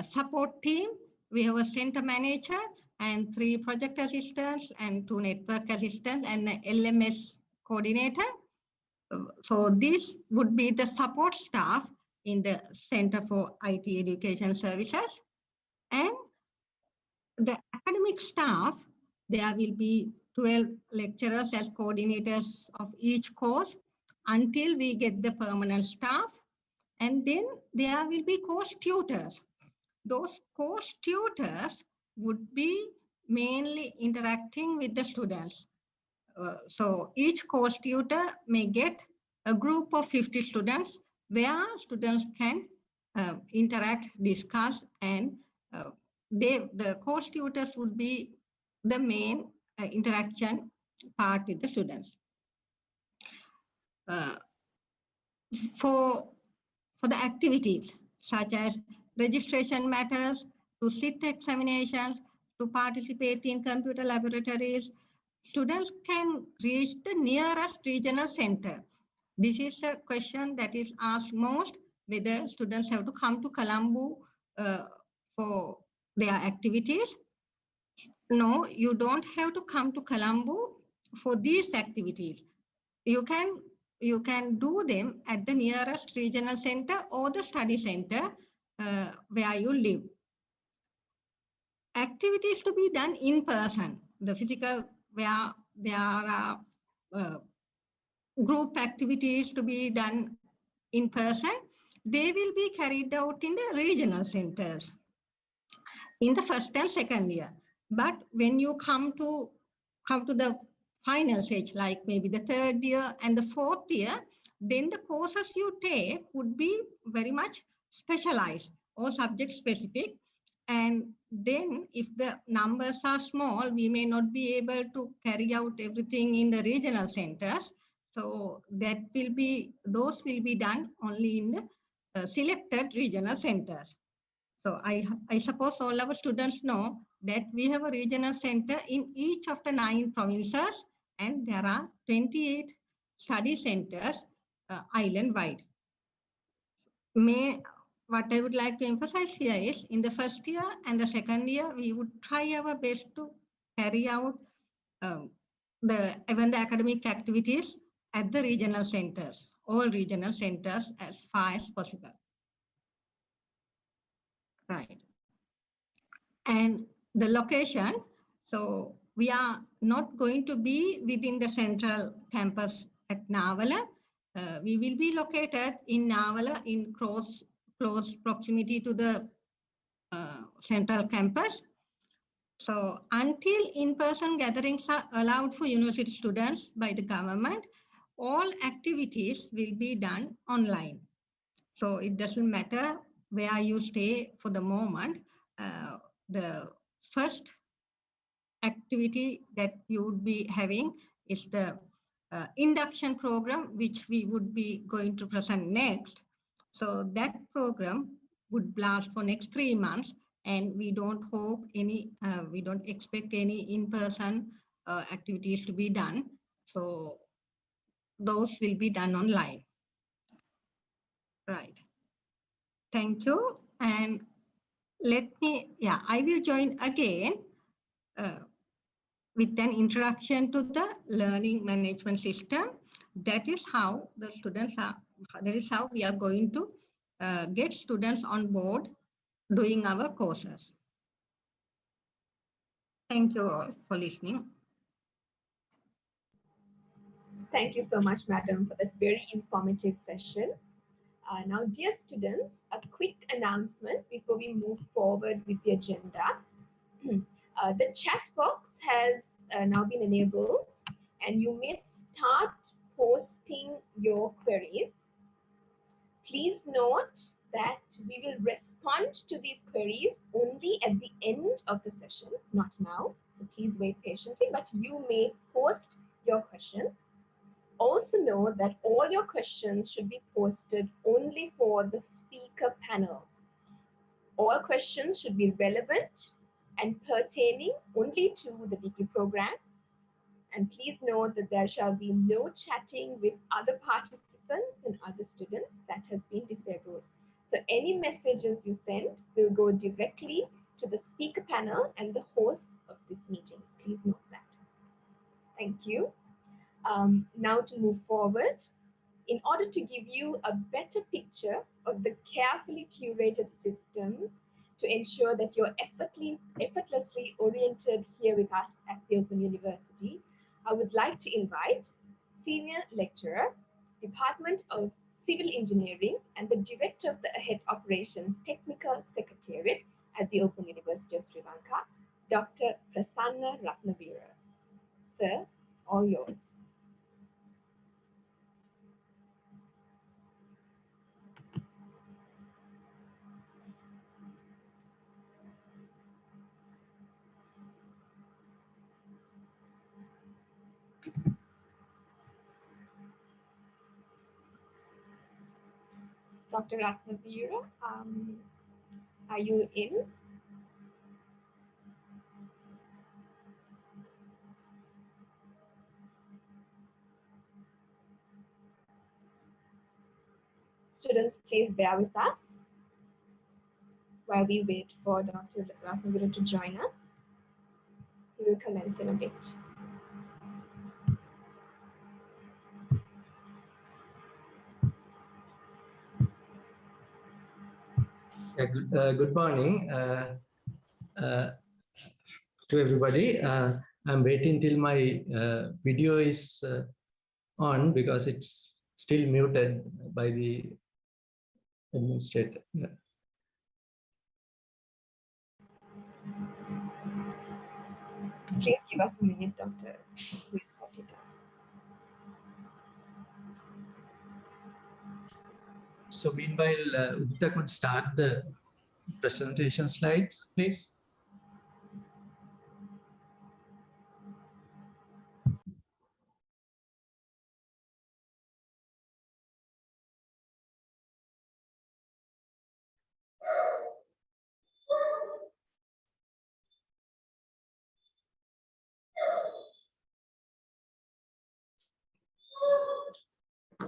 support team. We have a center manager and 3 project assistants and 2 network assistants and an LMS coordinator. So this would be the support staff in the Center for IT Education Services. And the academic staff, there will be 12 lecturers as coordinators of each course until we get the permanent staff. And then there will be course tutors. Those course tutors would be mainly interacting with the students. So each course tutor may get a group of 50 students where students can interact, discuss, and the course tutors would be the main interaction part with the students. For the activities such as registration matters, to sit examinations, to participate in computer laboratories, students can reach the nearest regional center. This is a question that is asked most, whether students have to come to Colombo for their activities. No, you don't have to come to Colombo for these activities. You can do them at the nearest regional center or the study center where you live. Activities to be done in person, the physical, where there are group activities to be done in person, they will be carried out in the regional centers in the first and second year. But when you come to the final stage, like maybe the 3rd year and the 4th year, then the courses you take would be very much specialized or subject specific. And then if the numbers are small, we may not be able to carry out everything in the regional centers. So that will be, those will be done only in the selected regional centers. So I suppose all our students know that we have a regional center in each of the 9 provinces, and there are 28 study centers island-wide. What I would like to emphasize here is in the first year and the second year, we would try our best to carry out even the academic activities at the regional centers, all regional centers as far as possible. Right. And the location, so we are not going to be within the central campus at Navala. We will be located in Navala in close proximity to the central campus. So until in-person gatherings are allowed for university students by the government, all activities will be done online. So it doesn't matter where you stay for the moment. The first activity that you would be having is the induction program, which we would be going to present next. So that program would last for next 3 months, and we don't hope any, we don't expect any in-person activities to be done. So those will be done online. Right. Thank you. And I will join again with an introduction to the learning management system. That is how the students are, that is how we are going to get students on board doing our courses. Thank you all for listening. Thank you so much, madam, for that very informative session. Now, dear students, a quick announcement before we move forward with the agenda. The chat box has now been enabled, and you may start posting your queries. Please note that we will respond to these queries only at the end of the session, not now. So please wait patiently, but you may post your questions. Also know that all your questions should be posted only for the speaker panel. All questions should be relevant and pertaining only to the degree program. And please note that there shall be no chatting with other participants and other students. That has been disabled. So any messages you send will go directly to the speaker panel and the hosts of this meeting. Please note that. Thank you. Now to move forward, in order to give you a better picture of the carefully curated systems to ensure that you're effortlessly oriented here with us at the Open University, I would like to invite Senior Lecturer, Department of Civil Engineering and the Director of the AHEAD Operations Technical Secretariat at the Open University of Sri Lanka, Dr. Prasanna Ratnavira. Sir, all yours. Dr. Ratnavira, are you in? Students, please bear with us while we wait for Dr. Ratnavira to join us. He will commence in a bit. Good morning to everybody. I'm waiting till my video is on because it's still muted by the administrator. Yeah. Please give us a minute, Doctor. We'll set it up. So meanwhile, Udita could start the presentation slides, please.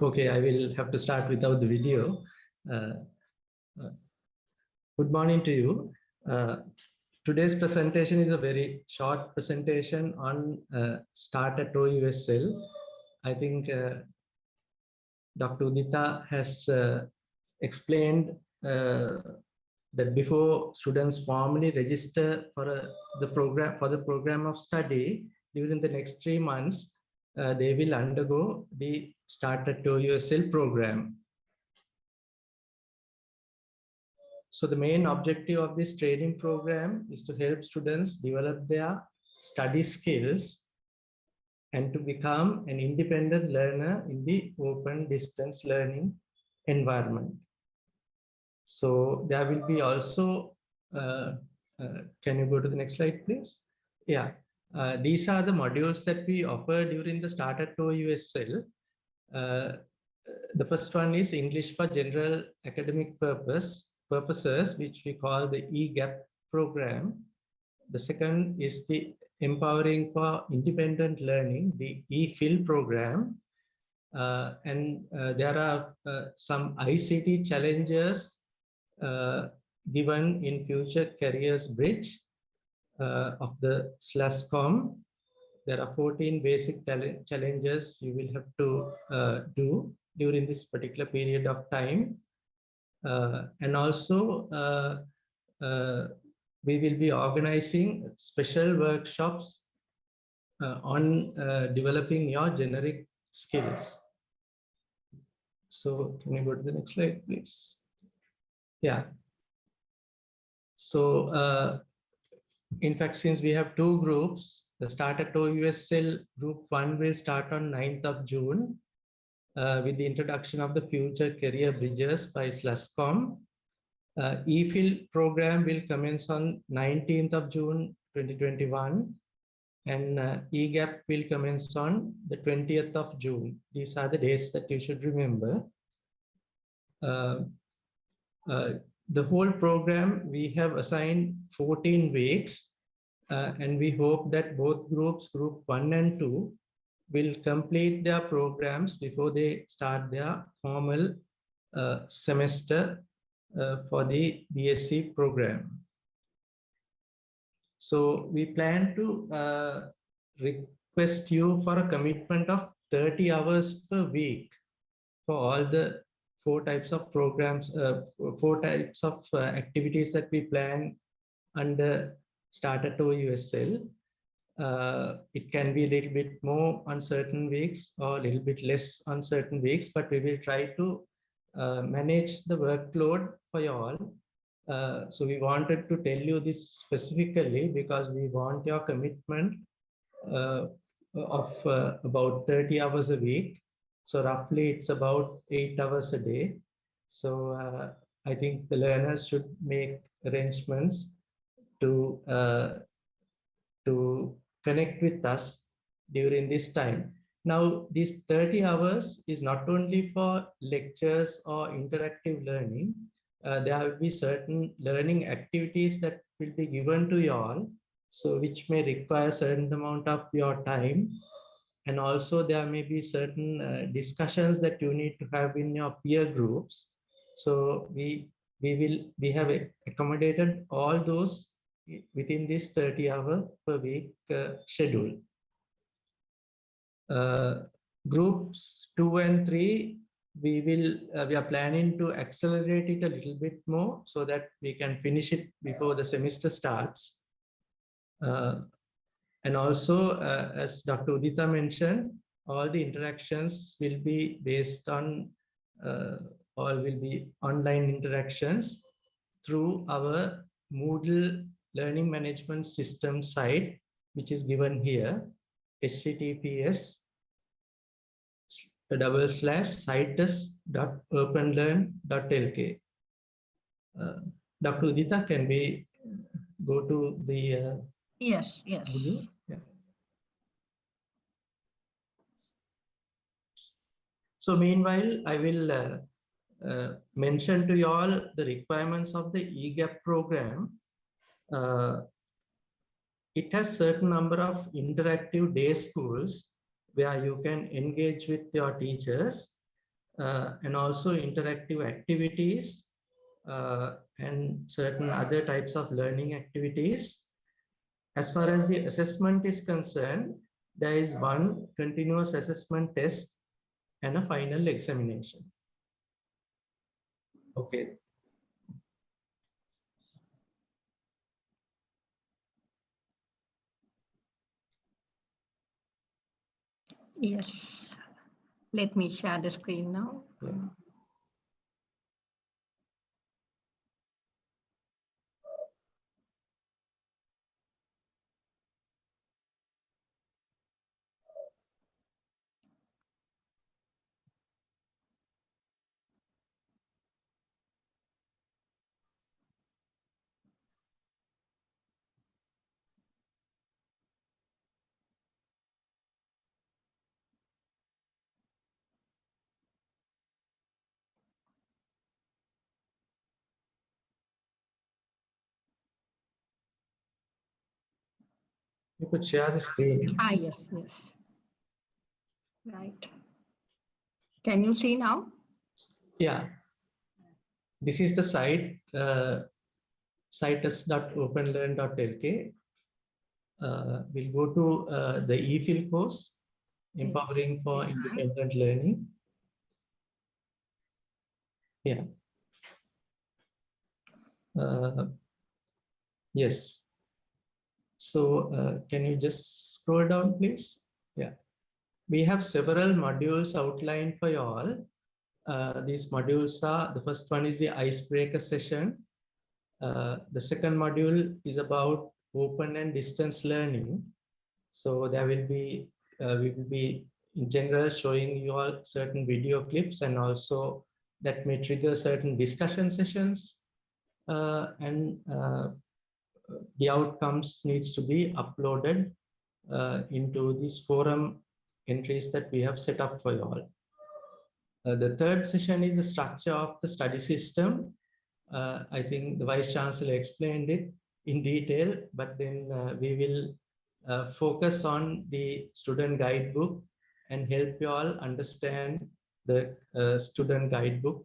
Okay, I will have to start without the video. Good morning to you. Today's presentation is a very short presentation on Start at OUSL. I think Dr. Udita has explained that before students formally register for the program of study during the next 3 months, they will undergo the Start at OUSL program. So the main objective of this training program is to help students develop their study skills and to become an independent learner in the open distance learning environment. So there will be also, can you go to the next slide, please? Yeah, these are the modules that we offer during the Start at OUSL. The first one is English for General Academic Purposes, which we call the EGAP program. The second is the Empowering for Independent Learning, the EFIL program. And there are some ICT challenges given in Future Careers Bridge of the SLASCOM. There are 14 basic challenges you will have to do during this particular period of time. And also, we will be organizing special workshops on developing your generic skills. So can you go to the next slide, please? Yeah. So in fact, since we have 2 groups, the Start at OUSL group 1 will start on 9th of June with the introduction of the Future Career Bridges by SLASCOM. EFIL program will commence on 19th of June 2021, and EGAP will commence on the 20th of June. These are the dates that you should remember. The whole program, we have assigned 14 weeks, and we hope that both groups, group 1 and 2, will complete their programs before they start their formal semester for the BSc program. So we plan to request you for a commitment of 30 hours per week for all the 4 types of programs, 4 types of activities that we plan under Start at OUSL. It can be a little bit more on certain weeks or a little bit less on certain weeks, but we will try to manage the workload for you all. So we wanted to tell you this specifically because we want your commitment of about 30 hours a week. So roughly it's about 8 hours a day. So I think the learners should make arrangements to connect with us during this time. Now, this 30 hours is not only for lectures or interactive learning. There will be certain learning activities that will be given to you all, so which may require a certain amount of your time. And also there may be certain discussions that you need to have in your peer groups. So we have accommodated all those within this 30-hour per week schedule. Groups 2 and 3, we are planning to accelerate it a little bit more so that we can finish it before the semester starts. And also, as Dr. Udita mentioned, all the interactions will be based on, all will be online interactions through our Moodle Learning Management System site, which is given here, https://citus.openlearn.lk. Dr. Udita, can we go to the Yes. video? Yeah. So meanwhile, I will mention to you all the requirements of the EGAP program. It has certain number of interactive day schools where you can engage with your teachers and also interactive activities and certain other types of learning activities. As far as the assessment is concerned, there is one continuous assessment test and a final examination. Okay. Yes. Let me share the screen now. Yeah. You could share the screen. Yes. Right. Can you see now? Yeah. This is the site, citus.openlearn.lk. We'll go to the EFIL course, Empowering for Independent Learning. Yeah. Yes. So can you just scroll down, please? Yeah. We have several modules outlined for you all. These modules are, the first one is the icebreaker session. The second module is about open and distance learning. So there will be, we will be in general showing you all certain video clips, and also that may trigger certain discussion sessions, and the outcomes needs to be uploaded into these forum entries that we have set up for you all. The third session is the structure of the study system. I think the Vice Chancellor explained it in detail, but then we will focus on the student guidebook and help you all understand the student guidebook.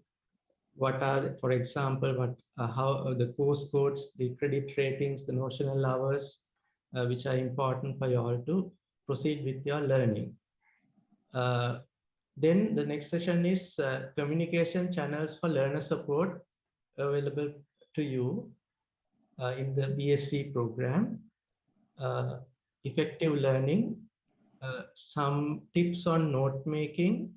What are, for example, how the course codes, the credit ratings, the notional hours, which are important for you all to proceed with your learning. Then the next session is communication channels for learner support available to you in the BSc program. Effective learning, some tips on note making,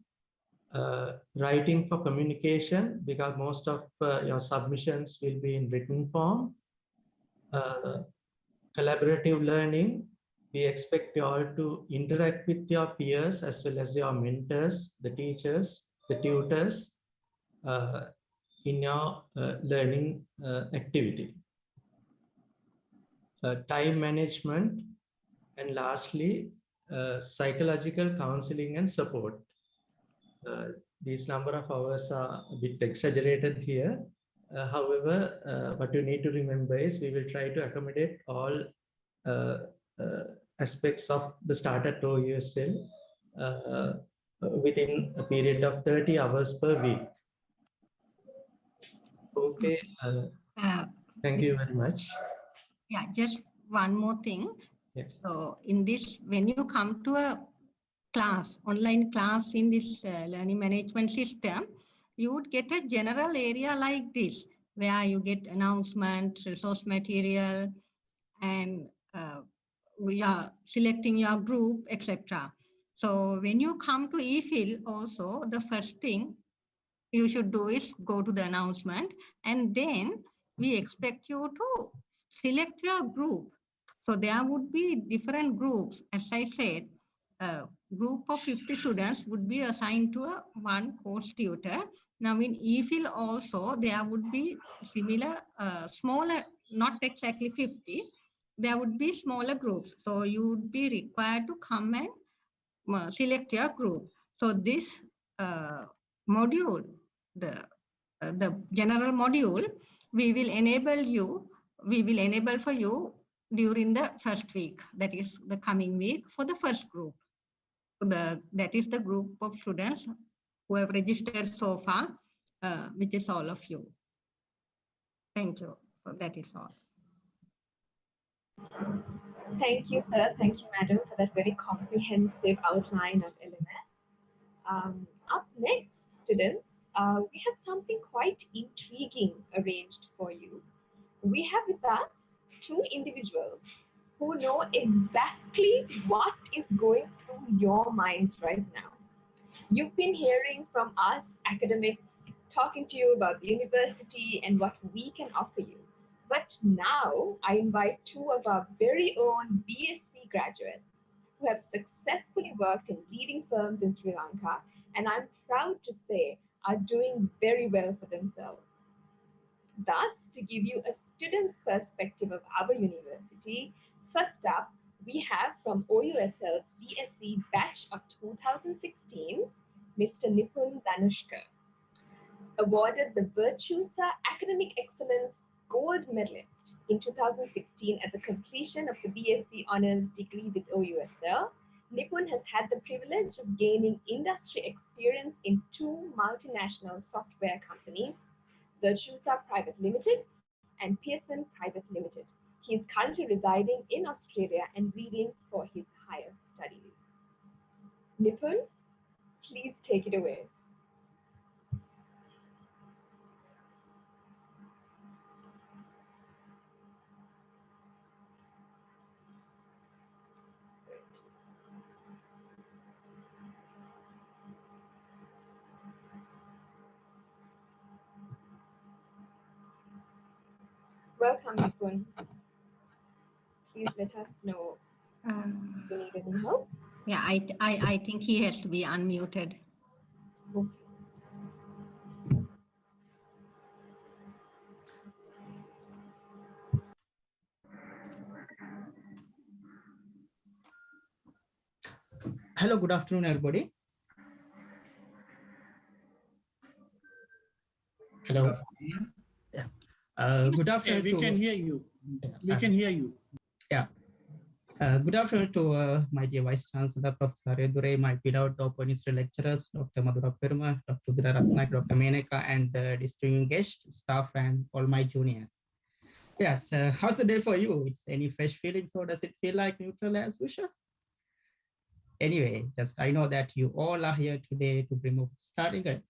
writing for communication, because most of your submissions will be in written form. Collaborative learning, we expect you all to interact with your peers as well as your mentors, the teachers, the tutors in your learning activity. Time management, and lastly, psychological counseling and support. These number of hours are a bit exaggerated here. However, what you need to remember is we will try to accommodate all aspects of the starter OUSL within a period of 30 hours per week. Okay, thank you very much. Yeah, just one more thing. Yes. So in this, when you come to a class, online class in this learning management system, you would get a general area like this, where you get announcements, resource material, and we are selecting your group, etc. So when you come to EFIL also, the first thing you should do is go to the announcement, and then we expect you to select your group. So there would be different groups, as I said, group of 50 students would be assigned to a one course tutor. Now in EFIL also, there would be similar, smaller, not exactly 50, there would be smaller groups. So you would be required to come and select your group. So this module, the general module, we will enable for you during the first week, that is the coming week, for the first group. That is the group of students who have registered so far, which is all of you. Thank you. So that is all. Thank you, sir. Thank you, madam, for that very comprehensive outline of LMS. Up next, students, we have something quite intriguing arranged for you. We have with us two individuals who know exactly what is going through your minds right now. You've been hearing from us academics talking to you about the university and what we can offer you. But now I invite two of our very own BSc graduates who have successfully worked in leading firms in Sri Lanka, and I'm proud to say are doing very well for themselves. Thus, to give you a student's perspective of our university, first up, we have from OUSL's BSc batch of 2016, Mr. Nipun Dhanushka, awarded the Virtusa Academic Excellence Gold Medalist in 2016 at the completion of the BSc Honours degree with OUSL. Nipun has had the privilege of gaining industry experience in two multinational software companies, Virtusa Private Limited and Pearson Private Limited. He is currently residing in Australia and reading for his higher studies. Nipun, please take it away. Welcome, Nipun. Please let us know if you need any help. Yeah, I think he has to be unmuted. Okay. Hello, good afternoon, everybody. Hello. Yeah. Good afternoon. We can hear you. We can hear you. Yeah. Good afternoon to my dear Vice Chancellor, Professor Aryadhurai, my beloved open history lecturers, Dr. Madhura Peruma, Dr. Udira Ratnak, Dr. Menaka, and distinguished guests, staff, and all my juniors. Yes, how's the day for you? It's any fresh feelings, or does it feel like neutral as usual? Anyway, just I know that you all are here today to bring up starting a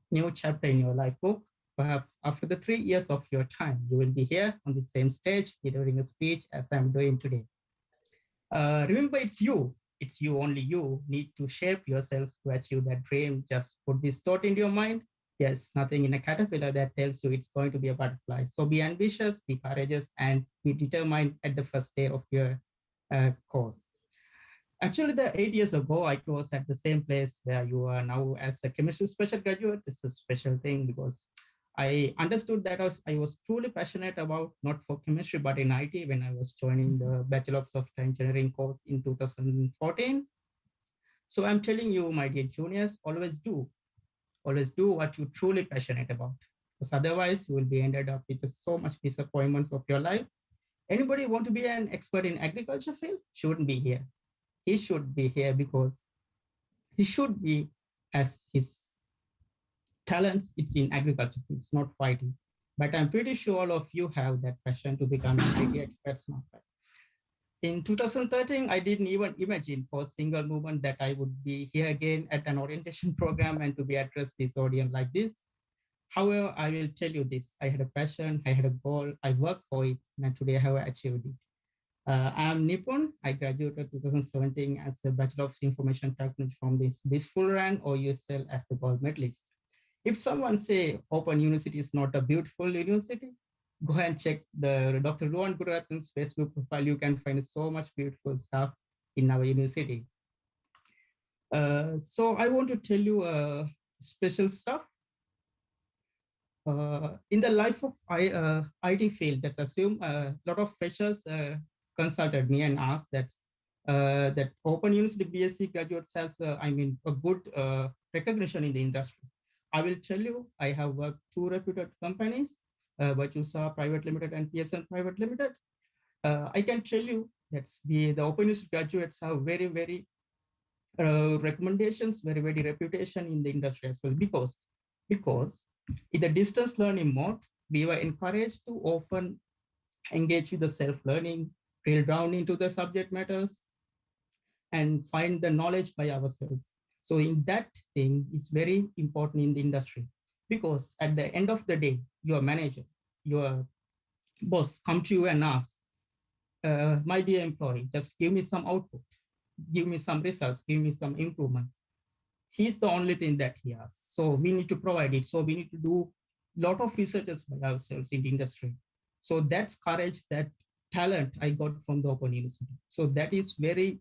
new chapter in your life book. Perhaps after the 3 years of your time, you will be here on the same stage delivering a speech as I'm doing today. Remember, it's you, only you need to shape yourself to achieve that dream. Just put this thought into your mind. There's nothing in a caterpillar that tells you it's going to be a butterfly. So be ambitious, be courageous, and be determined at the first day of your course. Actually, 8 years ago, I was at the same place where you are now as a chemistry special graduate. It's a special thing because I understood that I was truly passionate about not for chemistry, but in IT when I was joining the Bachelor of Software Engineering course in 2014. So I'm telling you, my dear juniors, always do what you're truly passionate about, because otherwise you will be ended up with so much disappointments of your life. Anybody want to be an expert in agriculture field? Shouldn't be here. He should be here because he should be, as his talents, it's in agriculture, it's not fighting. But I'm pretty sure all of you have that passion to become an IT expert. In 2013, I didn't even imagine for a single moment that I would be here again at an orientation program and to be addressed this audience like this. However, I will tell you this, I had a passion, I had a goal, I worked for it, and today I have achieved it. I'm Nipun. I graduated 2017 as a Bachelor of Information Technology from this full rank OUSL as the gold medalist. If someone say Open University is not a beautiful university, go and check the Dr. Ruan Gururatne's Facebook profile. You can find so much beautiful stuff in our university. So I want to tell you special stuff. In the life of IT field, let's assume a lot of freshers consulted me and asked that Open University BSc graduates has, a good recognition in the industry. I will tell you, I have worked 2 reputed companies, Virtusa Private Limited and PSN Private Limited. I can tell you that the Open University graduates have very, very recommendations, very, very reputation in the industry as well, because in the distance learning mode, we were encouraged to often engage with the self-learning, drill down into the subject matters, and find the knowledge by ourselves. So in that thing, it's very important in the industry, because at the end of the day, your manager, your boss come to you and ask, my dear employee, just give me some output, give me some results, give me some improvements. He's the only thing that he has. So we need to provide it. So we need to do a lot of researches by ourselves in the industry. So that's courage, that talent I got from the Open University. So that is very,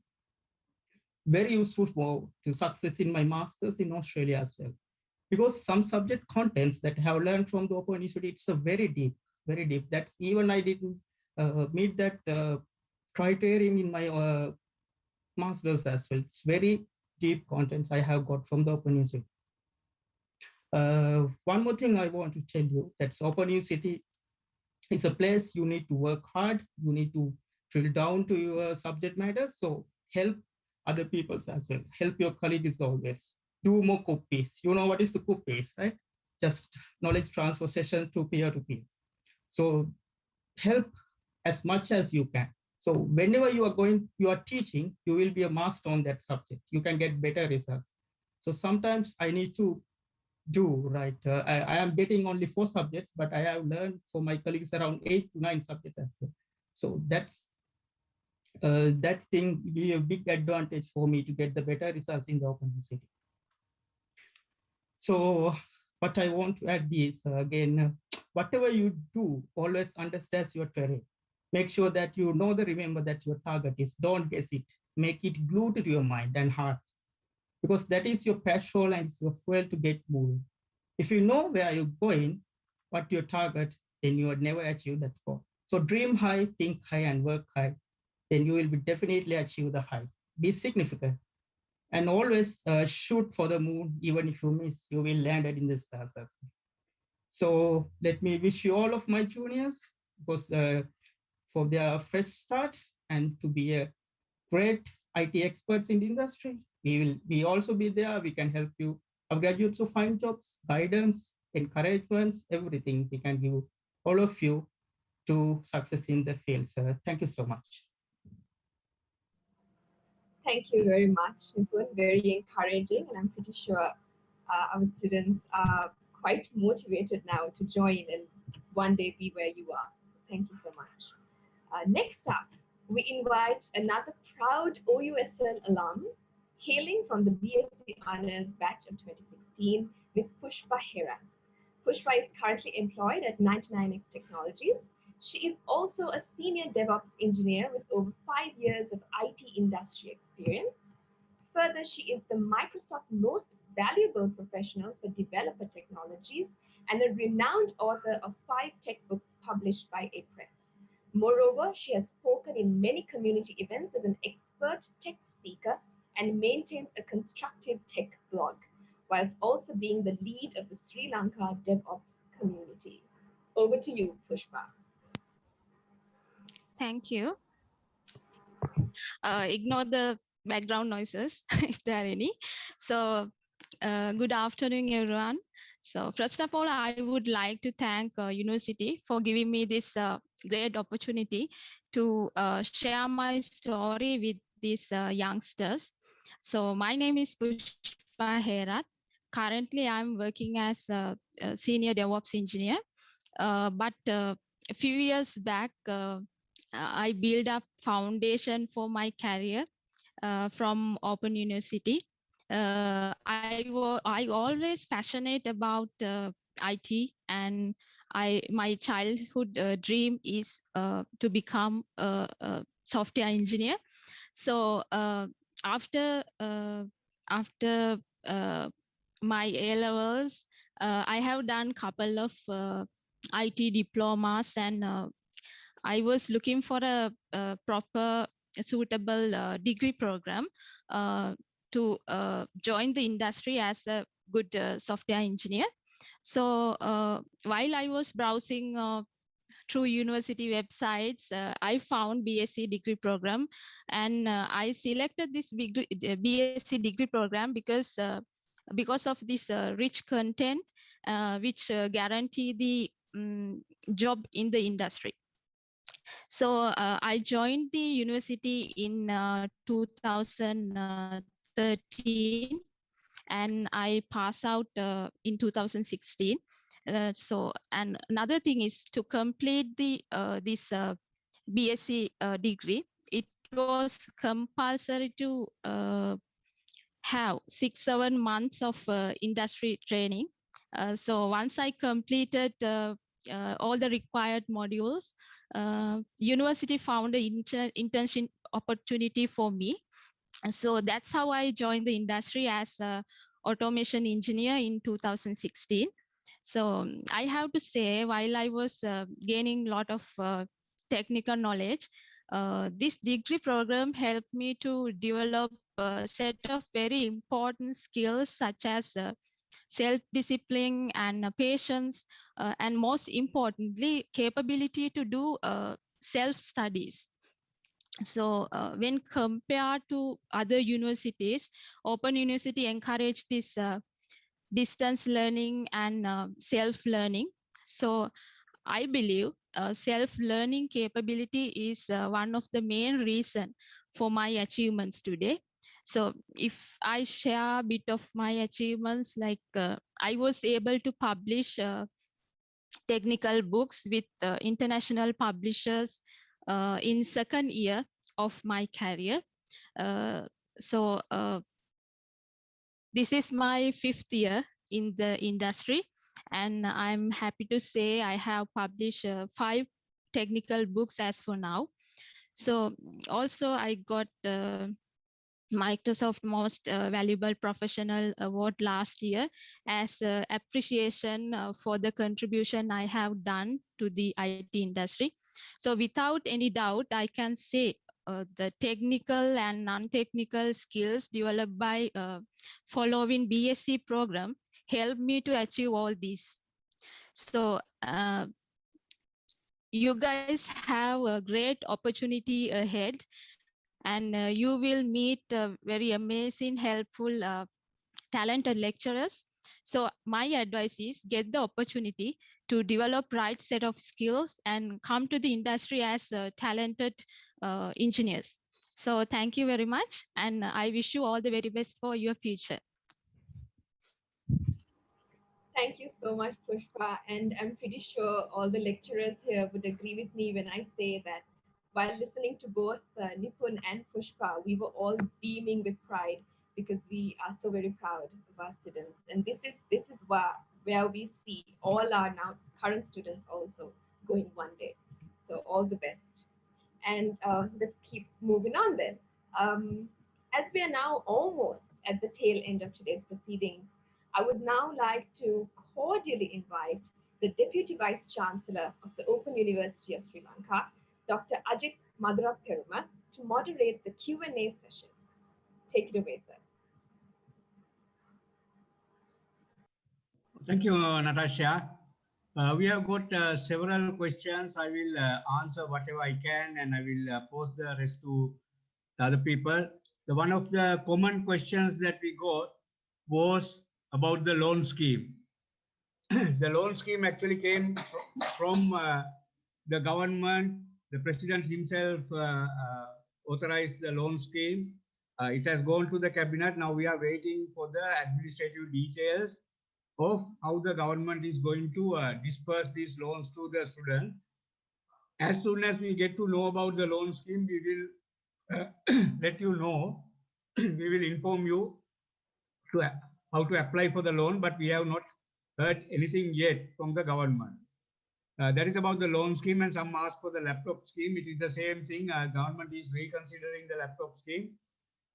very useful to success in my master's in Australia as well. Because some subject contents that I have learned from the Open University, it's a very deep. That's even I didn't meet that criterion in my master's as well. It's very deep contents I have got from the Open University. One more thing I want to tell you, that's Open University is a place you need to work hard, you need to drill down to your subject matter. So help other people as well. Help your colleagues always. Do more copies. You know what is the copies, right? Just knowledge transfer session to peer-to-peer. So help as much as you can. So whenever you are teaching, you will be a master on that subject. You can get better results. So sometimes I need to do, right? I am getting only 4 subjects, but I have learned for my colleagues around 8 to 9 subjects as well. So that's that thing will be a big advantage for me to get the better results in the Open University. So what I want to add is, again, whatever you do, always understand your terrain. Make sure that you know remember that your target is, don't guess it. Make it glued to your mind and heart, because that is your passion and it's your fuel to get moving. If you know where you're going, what your target, then you would never achieve that goal. So dream high, think high, and work high. Then you will be definitely achieve the high. Be significant. And always shoot for the moon. Even if you miss, you will land it in the stars as well. So let me wish you all of my juniors, because for their fresh start and to be a great IT experts in the industry. We will also be there. We can help you, our graduates, to find jobs, guidance, encouragements, everything we can give all of you to success in the field. So thank you so much. Thank you very much. It was very encouraging, and I'm pretty sure our students are quite motivated now to join and one day be where you are. So thank you so much. Next up, we invite another proud OUSL alum, hailing from the BSc Honours batch of 2016, Ms. Pushpa Hera. Pushpa is currently employed at 99X Technologies. She is also a senior DevOps engineer with over 5 years of IT industry experience. Further, she is the Microsoft Most Valuable Professional for Developer Technologies and a renowned author of 5 tech books published by A-Press. Moreover, she has spoken in many community events as an expert tech speaker and maintains a constructive tech blog, whilst also being the lead of the Sri Lanka DevOps community. Over to you, Pushpa. Thank you. Ignore the background noises if there are any. So good afternoon, everyone. So first of all, I would like to thank University for giving me this great opportunity to share my story with these youngsters. So my name is Pushpa Herat. Currently, I'm working as a senior DevOps engineer. But a few years back, I built up foundation for my career from Open University. I always passionate about IT, and my childhood dream is to become a software engineer. So after after my A levels, I have done couple of IT diplomas, and I was looking for a proper, suitable degree program to join the industry as a good software engineer. So while I was browsing through university websites, I found BSc degree program, and I selected this BSc degree program because of this rich content, which guarantee the job in the industry. So I joined the university in 2013, and I passed out in 2016. So, and another thing is to complete the this BSc degree, it was compulsory to have 6-7 months of industry training. So once I completed all the required modules, university found an internship opportunity for me. And so that's how I joined the industry as a automation engineer in 2016. So I have to say, while I was gaining a lot of technical knowledge, this degree program helped me to develop a set of very important skills such as self-discipline and patience, and most importantly, capability to do self-studies. So when compared to other universities, Open University encouraged this distance learning and self-learning. So I believe self-learning capability is one of the main reasons for my achievements today. So if I share a bit of my achievements, like I was able to publish technical books with international publishers in second year of my career. So this is my 5th year in the industry, and I'm happy to say I have published 5 technical books as for now. So also I got Microsoft Most Valuable Professional Award last year as appreciation for the contribution I have done to the IT industry. So without any doubt, I can say the technical and non-technical skills developed by following BSc program helped me to achieve all these. So you guys have a great opportunity ahead, and you will meet very amazing, helpful, talented lecturers. So my advice is get the opportunity to develop right set of skills and come to the industry as talented engineers. So thank you very much, and I wish you all the very best for your future. Thank you so much, Pushpa. And I'm pretty sure all the lecturers here would agree with me when I say that while listening to both Nipun and Pushpa, we were all beaming with pride because we are so very proud of our students. And this is where we see all our now current students also going one day. So all the best. And let's keep moving on then. As we are now almost at the tail end of today's proceedings, I would now like to cordially invite the Deputy Vice Chancellor of the Open University of Sri Lanka, Dr. Ajith Maduraperuma, to moderate the Q&A session. Take it away, sir. Thank you, Natasha. We have got several questions. I will answer whatever I can, and I will post the rest to the other people. One of the common questions that we got was about the loan scheme. The loan scheme actually came from the government. The president himself authorized the loan scheme. It has gone to the cabinet. Now we are waiting for the administrative details of how the government is going to disperse these loans to the student. As soon as we get to know about the loan scheme, we will let you know. We will inform you to how to apply for the loan, but we have not heard anything yet from the government. That is about the loan scheme, and some ask for the laptop scheme. It is the same thing. Government is reconsidering the laptop scheme,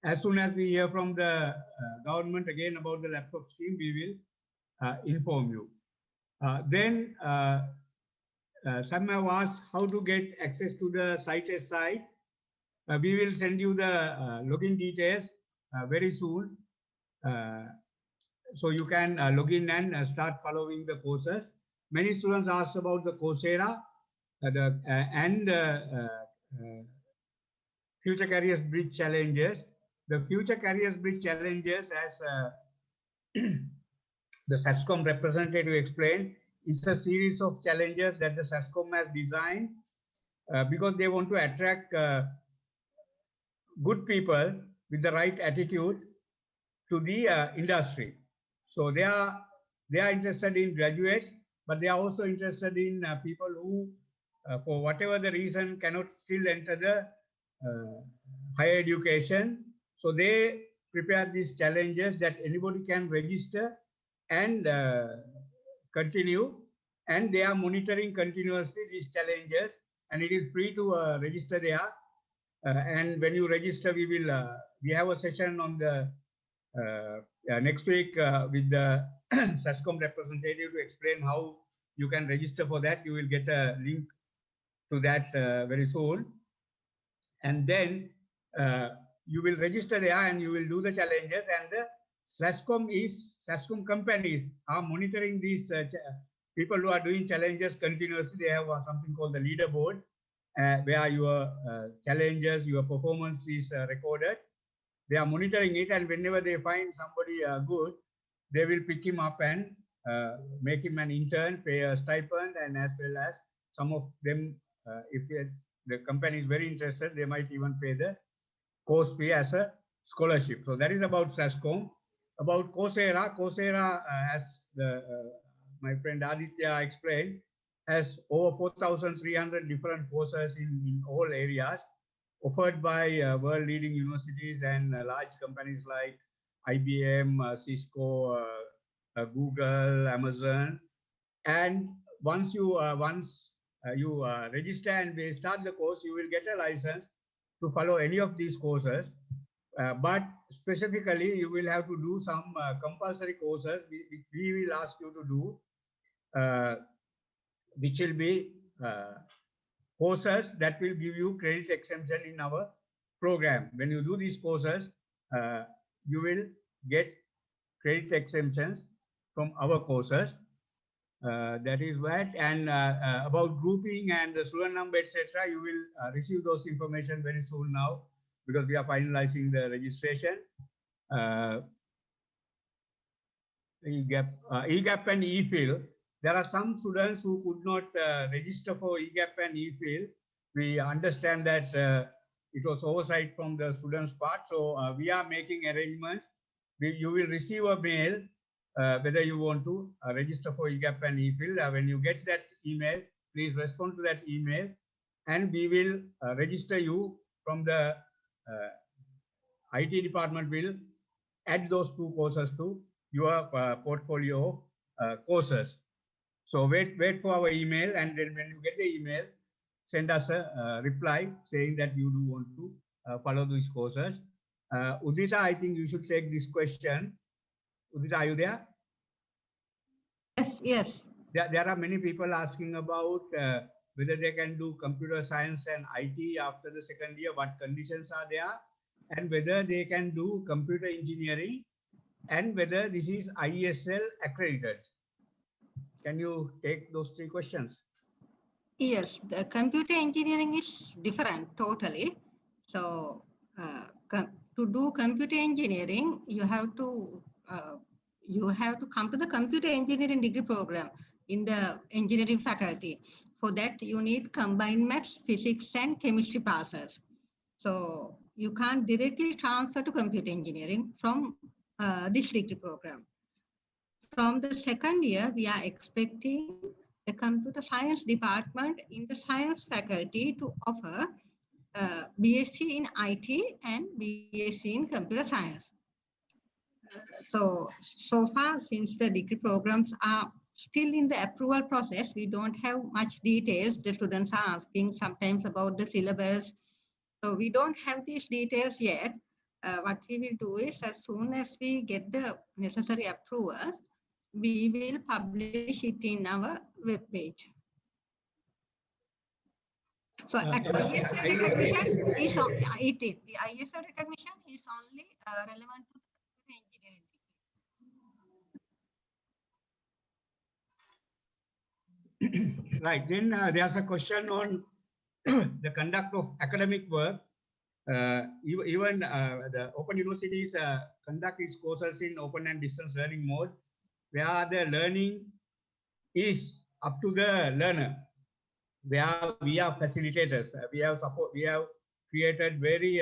as soon as we hear from the government again about the laptop scheme, we will inform you. Then some have asked how to get access to the CITES site. We will send you the login details very soon. So you can log in and start following the courses. Many students asked about the Coursera and Future Careers Bridge challenges. The Future Careers Bridge challenges, as the SASCOM representative explained, is a series of challenges that the SASCOM has designed because they want to attract good people with the right attitude to the industry. So they are interested in graduates, but they are also interested in people who, for whatever the reason, cannot still enter the higher education. So they prepare these challenges that anybody can register and continue, and they are monitoring continuously these challenges, and it is free to register there. And when you register, we have a session on the next week with the SASCOM representative to explain how you can register for that. You will get a link to that very soon, and then you will register there and you will do the challenges, and the SASCOM companies are monitoring these people who are doing challenges continuously. They have something called the leaderboard, where your challenges, your performance is recorded. They are monitoring it, and whenever they find somebody good, they will pick him up and make him an intern, pay a stipend, and as well as some of them, if the company is very interested, they might even pay the course fee as a scholarship. So that is about SASCOM. About Coursera, as my friend Aditya explained, has over 4,300 different courses in all areas, offered by world-leading universities and large companies like IBM, Cisco, Google, Amazon. And once you register and they start the course, you will get a license to follow any of these courses. But specifically, you will have to do some compulsory courses which we will ask you to do, which will be courses that will give you credit exemption in our program. When you do these courses, you will get credit exemptions from our courses. That is what. And about grouping and the student number, etc., you will receive those information very soon now, because we are finalizing the registration. EGAP and EFIL. There are some students who could not register for EGAP and EFIL. We understand that it was oversight from the students' part. So we are making arrangements. You will receive a mail whether you want to register for EGAP and EFIL. When you get that email, please respond to that email, and we will register you from the IT department. Will add those two courses to your portfolio of courses. So wait for our email, and then when you get the email, send us a reply saying that you do want to follow these courses. Udita, I think you should take this question. Udita, are you there? Yes. There are many people asking about whether they can do computer science and IT after the second year, what conditions are there, and whether they can do computer engineering, and whether this is IESL accredited. Can you take those three questions? Yes, the computer engineering is different totally. So to do computer engineering, you have to come to the computer engineering degree program in the engineering faculty. For that, you need combined maths, physics, and chemistry passes. So you can't directly transfer to computer engineering from this degree program. From the second year, we are expecting the computer science department in the science faculty to offer BSc in IT and BSc in computer science. So far, since the degree programs are still in the approval process, we don't have much details. The students are asking sometimes about the syllabus. So we don't have these details yet. what we will do is, as soon as we get the necessary approvals, we will publish it in our web page. So ISO recognition is on, it is the ISO recognition is only relevant to the engineering degree. Right. Then there's a question on the conduct of academic work. Even the Open Universities conduct its courses in open and distance learning mode, where the learning is up to the learner. Where we are facilitators. We have created very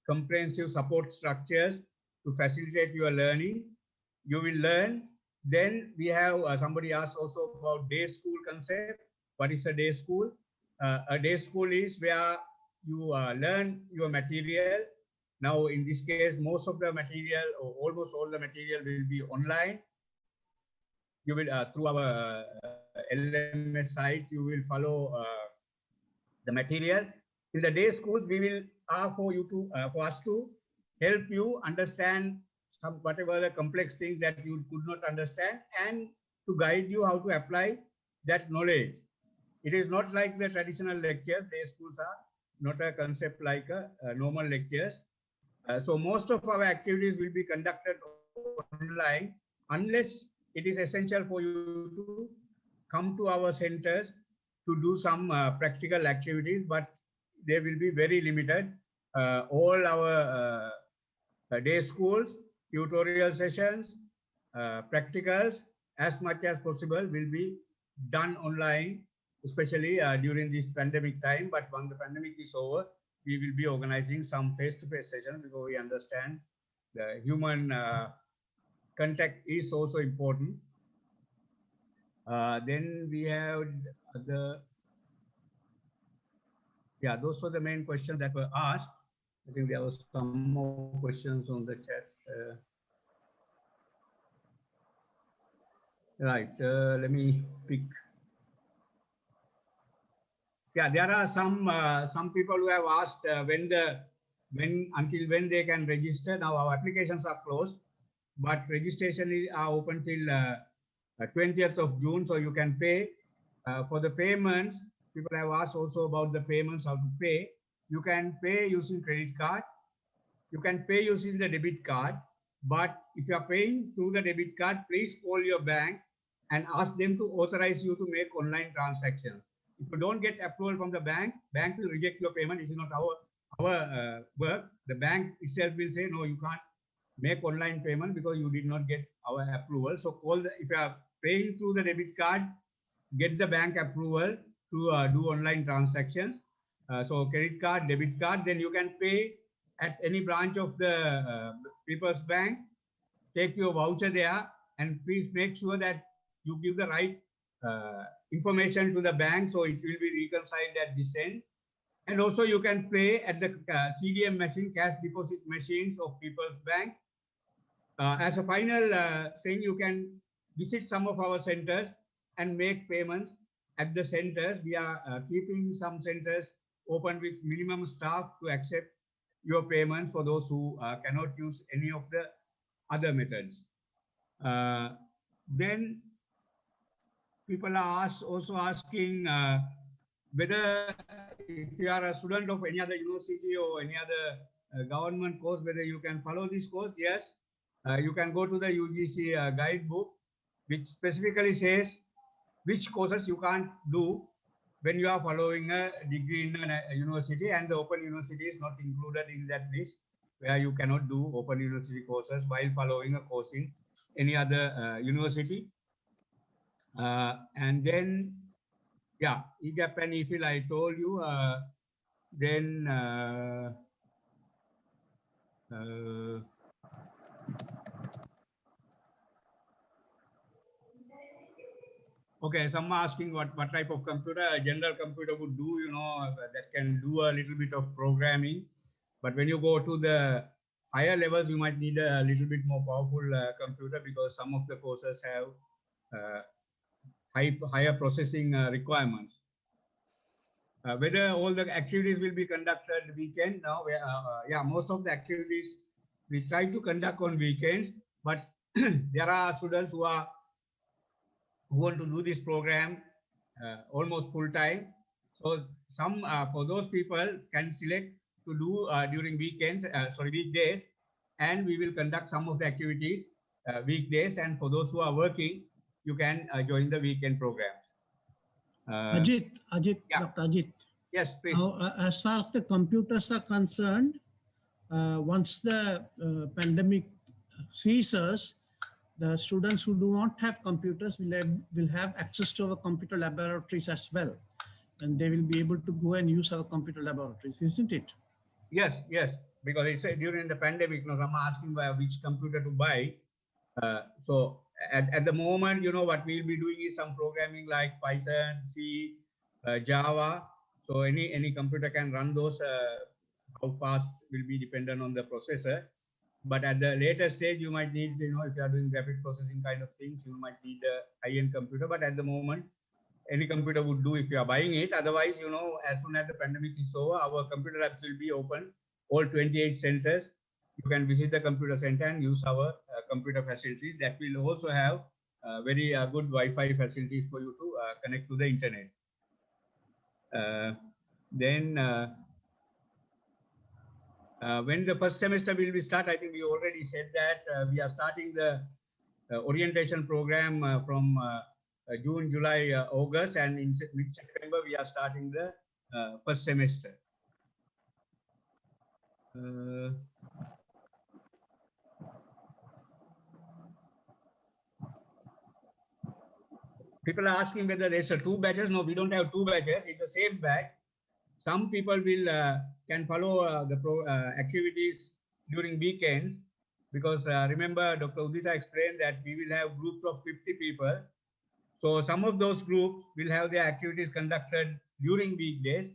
comprehensive support structures to facilitate your learning. You will learn. Then we have somebody asked also about day school concept. What is a day school? A day school is where you learn your material. Now, in this case, most of the material or almost all the material will be online. You will through our LMS site, you will follow the material. In the day schools, we will for us to help you understand whatever the complex things that you could not understand, and to guide you how to apply that knowledge. It is not like the traditional lectures. Day schools are not a concept like normal lectures. So most of our activities will be conducted online, unless it is essential for you to come to our centers to do some practical activities, but they will be very limited. All our day schools, tutorial sessions, practicals, as much as possible will be done online, especially during this pandemic time. But when the pandemic is over, we will be organizing some face-to-face sessions, because we understand the human contact is also important. Then we have those were the main questions that were asked. I think there was some more questions on the chat. Right, let me pick. Yeah, there are some people who have asked until when they can register. Now our applications are closed, but registration are open till 20th of June, so you can pay. For the payments, people have asked also about the payments, how to pay. You can pay using credit card. You can pay using the debit card. But if you are paying through the debit card, please call your bank and ask them to authorize you to make online transactions. If you don't get approval from the bank will reject your payment. It is not our work. The bank itself will say, no, you can't make online payment because you did not get our approval. So if you are paying through the debit card, get the bank approval to do online transactions. So credit card, debit card, then you can pay at any branch of the People's Bank. Take your voucher there, and please make sure that you give the right information to the bank, so it will be reconciled at this end. And also you can pay at the CDM machine, cash deposit machines of People's Bank. As a final thing, you can visit some of our centers and make payments at the centers. We are keeping some centers open with minimum staff to accept your payments for those who cannot use any of the other methods. Then people are also asking whether if you are a student of any other university or any other government course, whether you can follow this course. Yes, you can go to the UGC guidebook, which specifically says which courses you can't do when you are following a degree in a university, and the Open University is not included in that list, where you cannot do Open University courses while following a course in any other university. And then, yeah, EGAP and EFIL, I told you. Then okay, some are asking what type of computer a general computer would do, that can do a little bit of programming. But when you go to the higher levels, you might need a little bit more powerful computer, because some of the courses have higher processing requirements. Whether all the activities will be conducted weekend, now, yeah, most of the activities we try to conduct on weekends, but there are students who want to do this program almost full time. So some for those people can select to do during weekends, weekdays, and we will conduct some of the activities weekdays. And for those who are working, you can join the weekend programs. Ajit, yeah. Dr. Ajit. Yes, please. Now, as far as the computers are concerned, once the pandemic ceases, the students who do not have computers will have access to our computer laboratories as well. And they will be able to go and use our computer laboratories, isn't it? Yes, yes, because it's during the pandemic, I'm asking which computer to buy. So at the moment, what we'll be doing is some programming like Python, C, Java. So any computer can run those. How fast will be dependent on the processor. But at the later stage, you might need, if you are doing graphic processing kind of things, you might need a high-end computer. But at the moment, any computer would do if you are buying it. Otherwise, as soon as the pandemic is over, our computer labs will be open, all 28 centers. You can visit the computer center and use our computer facilities. That will also have very good Wi-Fi facilities for you to connect to the internet. Then when the first semester will be start, I think we already said that we are starting the orientation program from June, July, August, and in mid-September we are starting the first semester. People are asking whether there's two batches. No, we don't have two batches. It's the same batch. Some people will can follow the activities during weekends, because remember Dr. Udita explained that we will have groups of 50 people. So some of those groups will have their activities conducted during weekdays,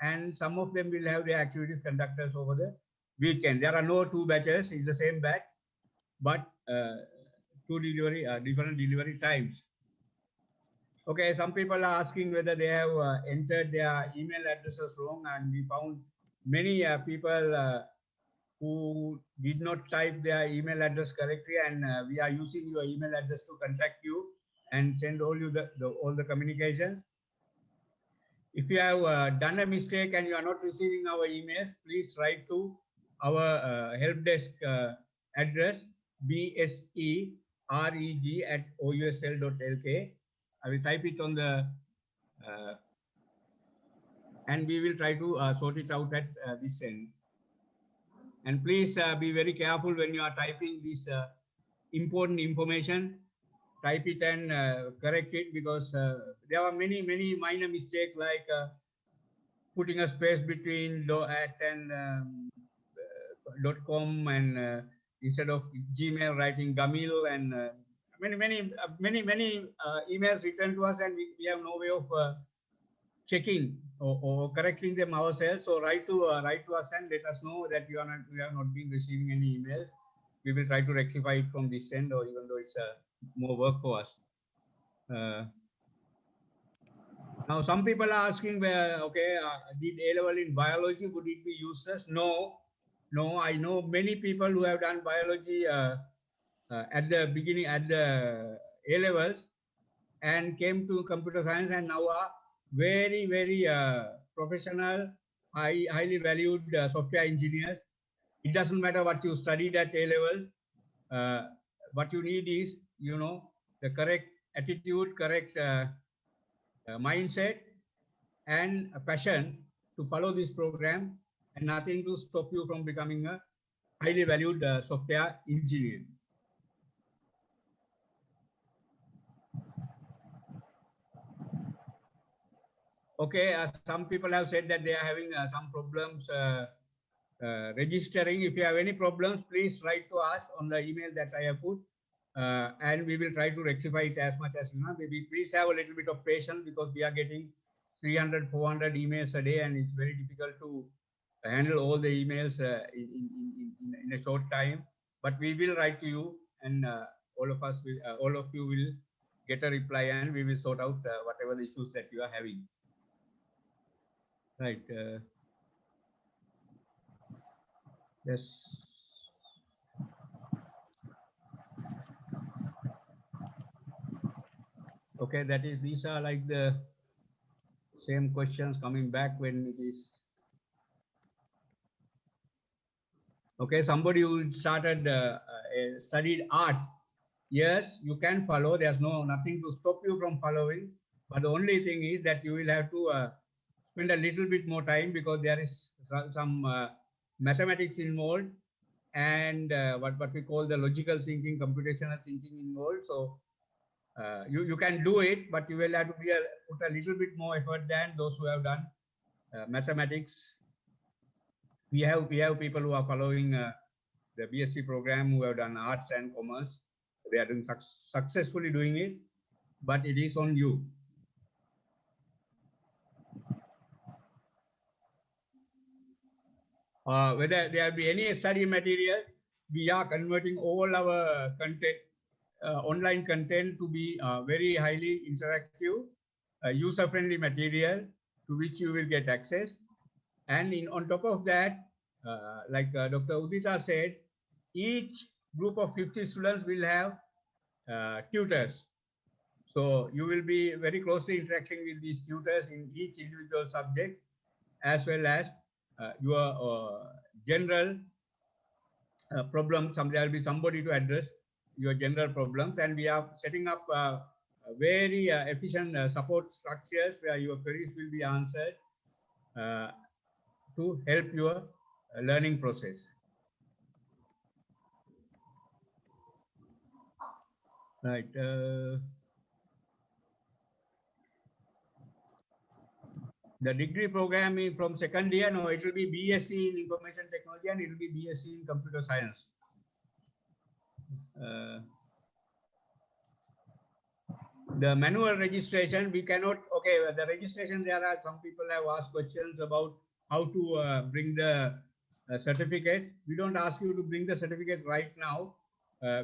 and some of them will have their activities conducted over the weekend. There are no two batches. It's the same batch, but different delivery times. Okay, some people are asking whether they have entered their email addresses wrong, and we found many people who did not type their email address correctly, and we are using your email address to contact you and send all the communications. If you have done a mistake and you are not receiving our emails, please write to our help desk address bsereg@ousl.lk. I will type it on the, and we will try to sort it out at this end. And please be very careful when you are typing this important information. Type it and correct it, because there are many minor mistakes, like putting a space between .at and .com, and instead of Gmail writing Gamil, and many emails written to us, and we have no way of checking or correcting them ourselves. So write to us and let us know that we have not been receiving any emails. We will try to rectify it from this end, or even though it's more work for us. Now some people are asking, did A-level in biology, would it be useless? No, I know many people who have done biology at the beginning, at the A-levels, and came to computer science, and now are very professional, highly valued software engineers. It doesn't matter what you studied at A-levels. What you need is, the correct attitude, correct mindset, and a passion to follow this program, and nothing to stop you from becoming a highly valued software engineer. Okay, some people have said that they are having some problems registering. If you have any problems, please write to us on the email that I have put, and we will try to rectify it as much as we can. Maybe please have a little bit of patience, because we are getting 300-400 emails a day, and it's very difficult to handle all the emails in a short time. But we will write to you, and all of you will get a reply, and we will sort out whatever the issues that you are having. Right. Yes. Okay, that is, these are like the same questions coming back when it is. Okay, somebody who started studied arts. Yes, you can follow. There's nothing to stop you from following. But the only thing is that you will have to spend a little bit more time because there is some mathematics involved and what we call the logical thinking, computational thinking involved. So you can do it, but you will have to put a little bit more effort than those who have done mathematics. We have people who are following the BSc program who have done arts and commerce. They are doing successfully doing it, but it is on you. Whether there be any study material, we are converting all our content, online content, to be very highly interactive, user-friendly material to which you will get access. And on top of that, like Dr. Udita said, each group of 50 students will have tutors. So you will be very closely interacting with these tutors in each individual subject, as well as your general problems. There will be somebody to address your general problems, and we are setting up very efficient support structures where your queries will be answered to help your learning process. Right. The degree program is from second year. No, it will be BSc in Information Technology and it will be BSc in Computer Science. The manual registration, we cannot, okay, the registration, there are some people have asked questions about how to bring the certificate. We don't ask you to bring the certificate right now.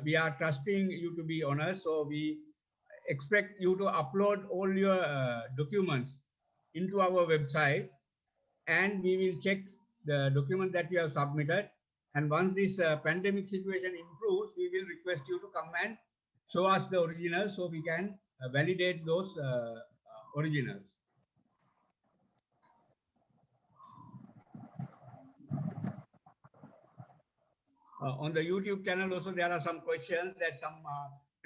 We are trusting you to be honest, so we expect you to upload all your documents into our website, and we will check the document that you have submitted. And once this pandemic situation improves, we will request you to come and show us the originals so we can validate those originals. On the YouTube channel also, there are some questions that some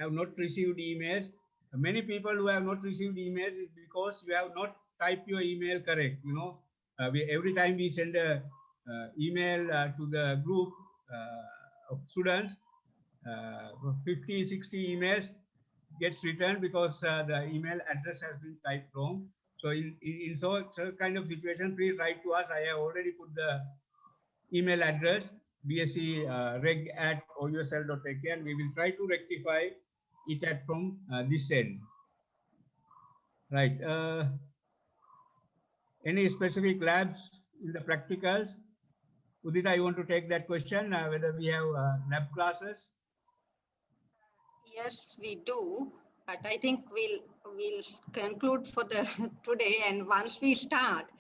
have not received emails. Many people who have not received emails is because you have not typed your email correct. You know, every time we send a email to the group of students, 50, 60 emails gets returned because the email address has been typed wrong. So in such kind of situation, please write to us. I have already put the email address bscreg@ousl.ak, and we will try to rectify it from this end. Right. Any specific labs in the practicals? Udita, you want to take that question, whether we have lab classes? Yes, we do, but I think we'll conclude for the today. And once we start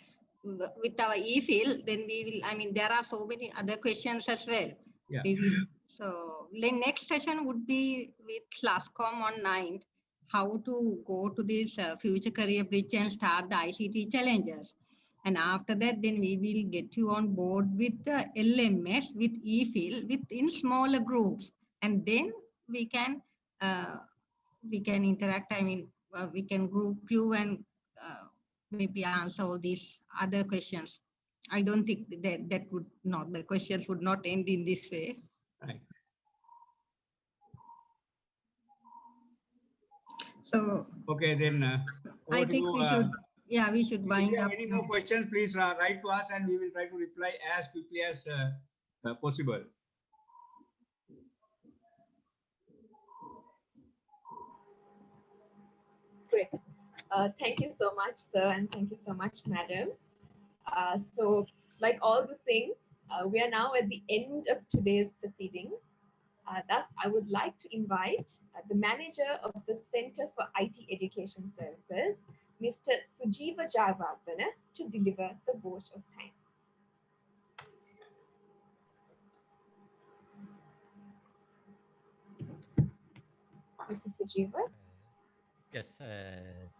with our e-field, then we will, I mean, there are so many other questions as well. Yeah. We will, so the next session would be with LASCOM on 9th, how to go to this future career bridge and start the ICT challenges. And after that, then we will get you on board with the LMS, with e-field, within smaller groups. And then we can interact. I mean, we can group you and maybe answer all these other questions. I don't think that would not, the questions would not end in this way. Right. So okay, then I think we should, yeah, we should wind up. If you have any more questions, please write to us and we will try to reply as quickly as possible. Great. Thank you so much, sir, and thank you so much, madam. So, like all the things, we are now at the end of today's proceedings. Thus, I would like to invite the manager of the Center for IT Education Services, Mr. Sujiva Jayawardena, to deliver the vote of thanks. Mr. Sajiva? Yes,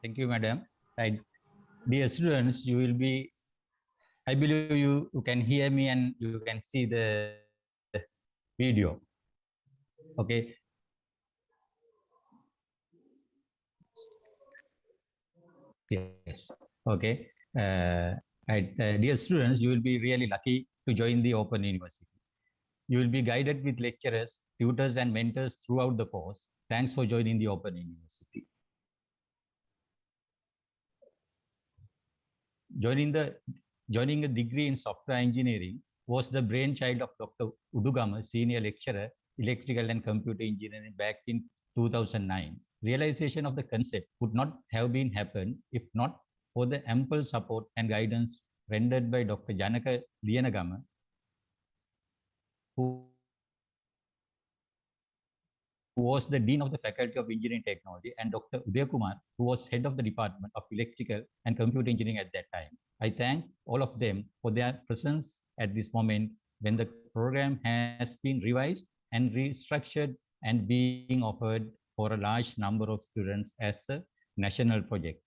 thank you, madam. Right. Dear students, you will be, I believe you can hear me and you can see the video. Okay. Yes. Okay. Dear students, you will be really lucky to join the Open University. You will be guided with lecturers, tutors, and mentors throughout the course. Thanks for joining the Open University. Joining a degree in software engineering was the brainchild of Dr. Udugama, senior lecturer, electrical and computer engineering back in 2009. Realization of the concept would not have been happened if not for the ample support and guidance rendered by Dr. Janaka Liyanagama, who was the Dean of the Faculty of Engineering Technology, and Dr. Udaya Kumar, who was head of the Department of Electrical and Computer Engineering at that time. I thank all of them for their presence at this moment when the program has been revised and restructured and being offered for a large number of students as a national project.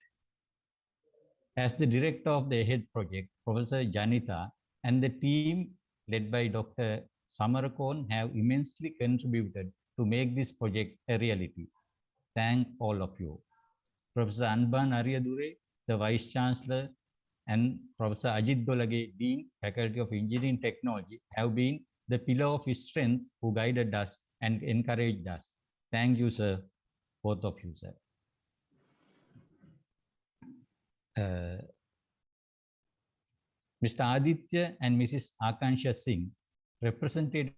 As the director of the AHEAD project, Professor Janita and the team led by Dr. Samarakon have immensely contributed to make this project a reality. Thank all of you. Professor Anban Ariyadure, the Vice Chancellor, and Professor Ajit Dolage, Dean, Faculty of Engineering Technology, have been the pillar of his strength who guided us and encouraged us. Thank you, sir, both of you, sir. Mr. Aditya and Mrs. Akansha Singh, representative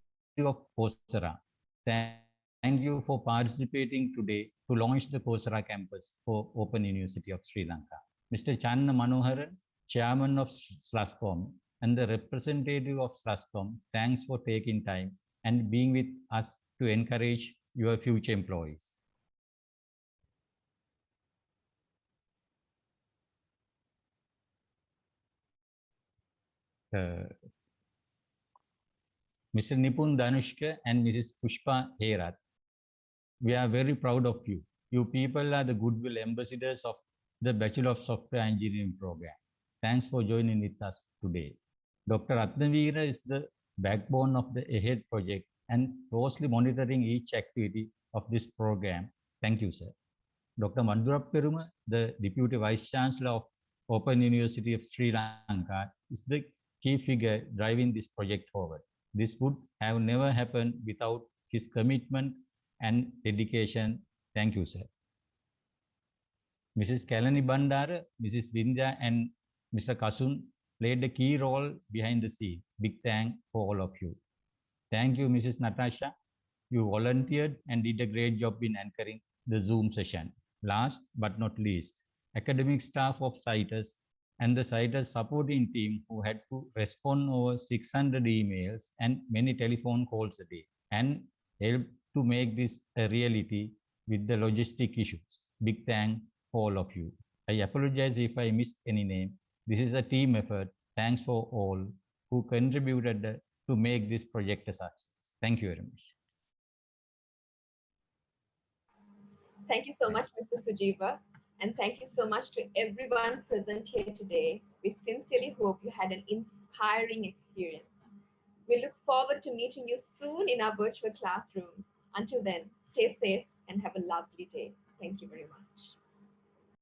of Coursera, thank you for participating today to launch the Coursera campus for Open University of Sri Lanka. Mr. Channa Manoharan, Chairman of SLASCOM, and the representative of SLASCOM, thanks for taking time and being with us to encourage your future employees. Mr. Nipun Danushka and Mrs. Pushpa Herath, we are very proud of you. You people are the goodwill ambassadors of the Bachelor of Software Engineering program. Thanks for joining with us today. Dr. Ratnavira is the backbone of the AHEAD project and closely monitoring each activity of this program. Thank you, sir. Dr. Madhurapperuma, the Deputy Vice Chancellor of Open University of Sri Lanka, is the key figure driving this project forward. This would have never happened without his commitment and dedication. Thank you, sir. Mrs. Kalani Bandara, Mrs. Vindya, and Mr. Kasun played a key role behind the scene. Big thank for all of you. Thank you, Mrs. Natasha. You volunteered and did a great job in anchoring the Zoom session. Last but not least, academic staff of CITES and the CITES supporting team who had to respond over 600 emails and many telephone calls a day and help to make this a reality with the logistic issues. Big thank for all of you. I apologize if I missed any name. This is a team effort. Thanks for all who contributed to make this project a success. Thank you very much. Thank you so much, Mr. Sajiva. And thank you so much to everyone present here today. We sincerely hope you had an inspiring experience. We look forward to meeting you soon in our virtual classrooms. Until then, stay safe and have a lovely day. Thank you very much.